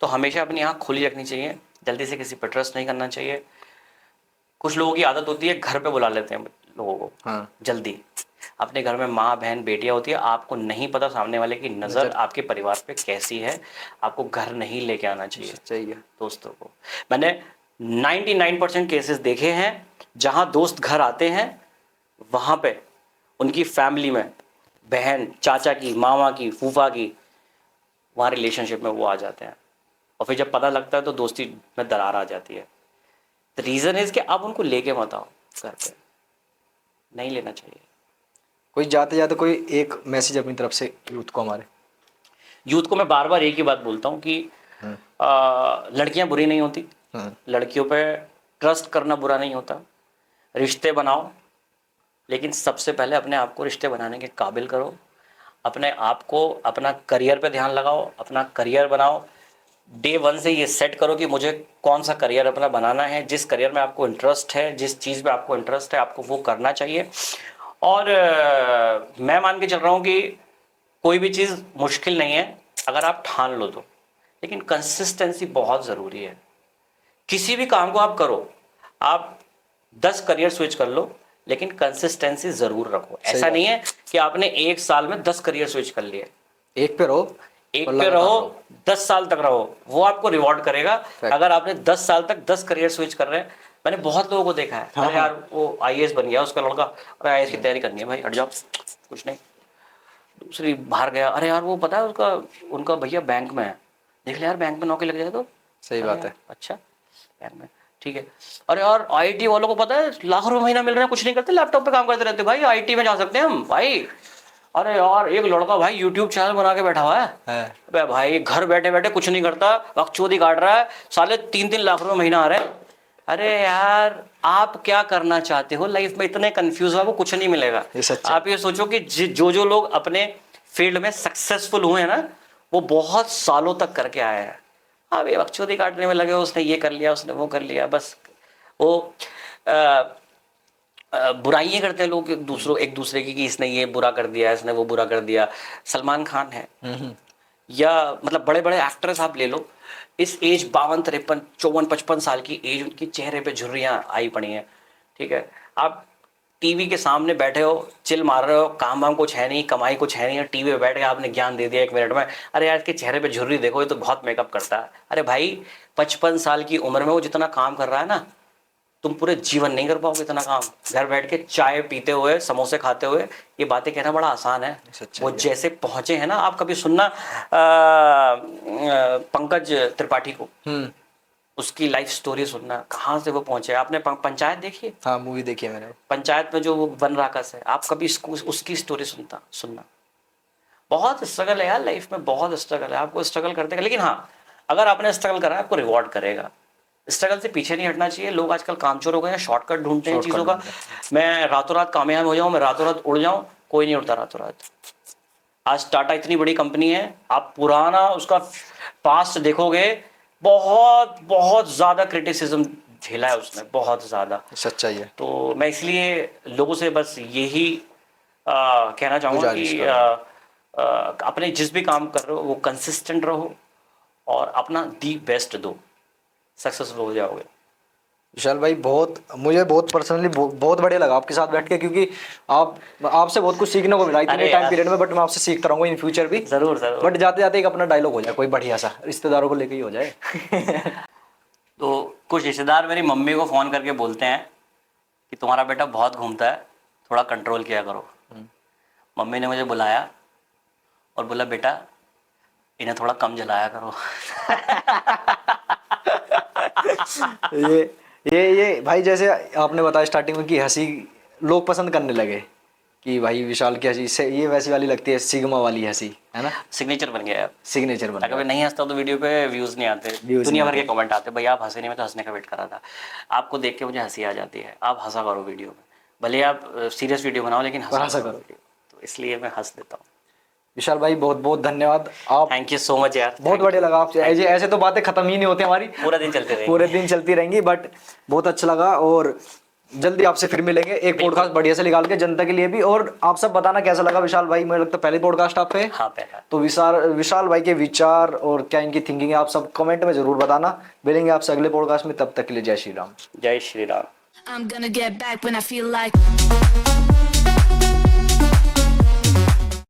तो हमेशा अपनी आँख खुली रखनी चाहिए, जल्दी से किसी पर ट्रस्ट नहीं करना चाहिए। कुछ लोगों की आदत होती है घर पे बुला लेते हैं लोगों को। हाँ। जल्दी अपने घर में माँ बहन बेटियां होती है, आपको नहीं पता सामने वाले की नज़र आपके परिवार पे कैसी है, आपको घर नहीं लेके आना चाहिए दोस्तों को। मैंने 99% केसेस देखे हैं जहां दोस्त घर आते हैं, वहां पे उनकी फैमिली में बहन चाचा की, मामा की, फूफा की, वहाँ रिलेशनशिप में वो आ जाते हैं, और फिर जब पता लगता है तो दोस्ती में दरार आ जाती है। द रीज़न इज कि आप उनको लेके मत आओ घर पे, नहीं लेना चाहिए। कोई जाते जाते कोई एक मैसेज अपनी तरफ से यूथ को, हमारे यूथ को मैं बार बार एक ही बात बोलता हूँ कि लड़कियां बुरी नहीं होती, लड़कियों पे ट्रस्ट करना बुरा नहीं होता, रिश्ते बनाओ, लेकिन सबसे पहले अपने आप को रिश्ते बनाने के काबिल करो, अपने आप को अपना करियर पे ध्यान लगाओ, अपना करियर बनाओ। डे वन से ये सेट करो कि मुझे कौन सा करियर अपना बनाना है, जिस करियर में आपको इंटरेस्ट है, जिस चीज़ में आपको इंटरेस्ट है आपको वो करना चाहिए। और मैं मान के चल रहा हूँ कि कोई भी चीज़ मुश्किल नहीं है अगर आप ठान लो तो, लेकिन कंसिस्टेंसी बहुत ज़रूरी है। किसी भी काम को आप करो, आप 10 करियर स्विच कर लो लेकिन कंसिस्टेंसी ज़रूर रखो। ऐसा नहीं है कि आपने 1 साल में 10 करियर स्विच कर लिए। एक पे रहो, 10 साल तक रहो, वो आपको रिवॉर्ड करेगा। अगर आपने 10 साल तक 10 करियर स्विच कर रहे हैं, मैंने बहुत लोगों को देखा है। अरे यार वो आईएएस बन गया उसका लड़का, अरे आईएएस की तैयारी करनी है भाई, हट जाओ कुछ नहीं। दूसरी बाहर गया, अरे यार वो पता है उसका उनका भैया बैंक में है, देख ले यार बैंक में नौकरी लग जाए तो सही बात है। अच्छा बैंक में ठीक है। अरे यार आईटी वालों को पता है लाखों रुपए महीना मिल रहा है, कुछ नहीं करते, लैपटॉप पे काम करते रहते, भाई आईटी में जा सकते हैं हम भाई। अरे यार एक लड़का भाई यूट्यूब चैनल बना के बैठा हुआ है अबे भाई, घर बैठे बैठे कुछ नहीं करता, बकचोदी काट रहा है, साले 3-3 लाख रुपए महीना आ रहे हैं। अरे यार आप क्या करना चाहते हो लाइफ में, इतने कंफ्यूज हो, वो कुछ नहीं मिलेगा। आप ये सोचो कि जो लोग अपने फील्ड में सक्सेसफुल हुए हैं ना, वो बहुत सालों तक करके आए हैं। अब ये बकचोदी काटने में लगे, उसने ये कर लिया, उसने वो कर लिया, बस वो बुराइयां करते हैं लोग एक दूसरे की कि इसने ये बुरा कर दिया, इसने वो बुरा कर दिया। सलमान खान है या मतलब बड़े बड़े एक्ट्रेस आप ले लो, इस एज 52, 53, 54, 55 साल की एज, उनकी चेहरे पे झुर्रियां आई पड़ी हैं। ठीक है, आप टीवी के सामने बैठे हो, चिल मार रहे हो, काम वाम कुछ है नहीं, कमाई कुछ है नहीं, टीवी पे बैठ के आपने ज्ञान दे दिया 1 मिनट में। अरे यार इसके चेहरे पे झुर्री देखो, ये तो बहुत मेकअप करता है। अरे भाई 55 साल की उम्र में वो जितना काम कर रहा है ना, तुम पूरे जीवन नहीं कर पाओगे इतना काम। घर बैठ के चाय पीते हुए, समोसे खाते हुए, ये बातें कहना बड़ा आसान है। वो जैसे पहुंचे हैं ना, आप कभी सुनना पंकज त्रिपाठी को, उसकी लाइफ स्टोरी सुनना, कहाँ से वो पहुंचे। आपने पंचायत देखी है? हाँ मूवी देखी है मैंने। पंचायत में जो वो वन राकस है, आप कभी उसकी स्टोरी सुनना। बहुत स्ट्रगल है यार लाइफ में, बहुत स्ट्रगल है, आपको स्ट्रगल करते हैं। लेकिन हाँ, अगर आपने स्ट्रगल करा आपको रिवॉर्ड करेगा। स्ट्रगल से पीछे नहीं हटना चाहिए। लोग आजकल कामचोर हो गए हैं, शॉर्टकट ढूंढते हैं चीज़ों का। मैं रातों रात कामयाब हो जाऊं, मैं रातों रात उड़ जाऊं, कोई नहीं उड़ता रातों रात। आज टाटा इतनी बड़ी कंपनी है, आप पुराना उसका पास्ट देखोगे, बहुत बहुत ज़्यादा क्रिटिसिज्म झेला है उसने, बहुत ज़्यादा। सच्चाई है। तो मैं इसलिए लोगों से बस यही कहना चाहूँगा कि अपने जिस भी काम कर रहे हो वो कंसिस्टेंट रहो और अपना दी बेस्ट दो, सक्सेसफुल हो जाओगे। विशाल भाई मुझे बहुत पर्सनली बहुत बढ़िया लगा आपके साथ बैठ के, क्योंकि आपसे बहुत कुछ सीखने को मिला इतने टाइम पीरियड में। बट मैं आपसे सीखता रहूंगा इन फ्यूचर भी। जरूर। बट जाते जाते एक अपना डायलॉग हो जाए कोई बढ़िया सा, रिश्तेदारों को लेके ही हो जाए। तो कुछ रिश्तेदार मेरी मम्मी को फ़ोन करके बोलते हैं कि तुम्हारा बेटा बहुत घूमता है, थोड़ा कंट्रोल किया करो। मम्मी ने मुझे बुलाया और बोला बेटा इन्हें थोड़ा कम जलाया करो। ये भाई जैसे आपने बताया स्टार्टिंग में कि हंसी लोग पसंद करने लगे कि भाई विशाल की हंसी से ये वैसी वाली लगती है, सिग्मा वाली हंसी है ना, सिग्नेचर बन गया है। सिग्नेचर बन गया। अगर नहीं हंसता तो वीडियो पे व्यूज नहीं आते, दुनिया भर के कमेंट आते, भाई आप हंसे नहीं, मैं तो हंसने का वेट कर रहा था। आपको देख के मुझे हंसी आ जाती है, आप हंसा करो वीडियो में, भले आप सीरियस वीडियो बनाओ लेकिन हंसा करो। तो इसलिए मैं हंस देता हूँ। विशाल भाई बहुत बहुत धन्यवाद। आप थैंक यू सो मच यार, बहुत बढ़िया लगा आपसे। ऐसे तो बातें खत्म ही नहीं होती हमारी, पूरा दिन चलते रहेंगी, पूरे दिन चलती रहेंगी। बट बहुत अच्छा लगा और जल्दी आपसे फिर मिलेंगे एक पॉडकास्ट बढ़िया से निकाल के जनता के लिए भी। और आप सब बताना कैसा लगा विशाल भाई, मुझे लगता है पहले पॉडकास्ट आप पे। हाँ पहला। तो विशाल भाई के विचार और क्या इनकी थिंकिंग है आप सब कमेंट में जरूर बताना। मिलेंगे आपसे अगले पॉडकास्ट में, तब तक के लिए जय श्री राम। जय Shri Ram. I'm gonna get back when I feel like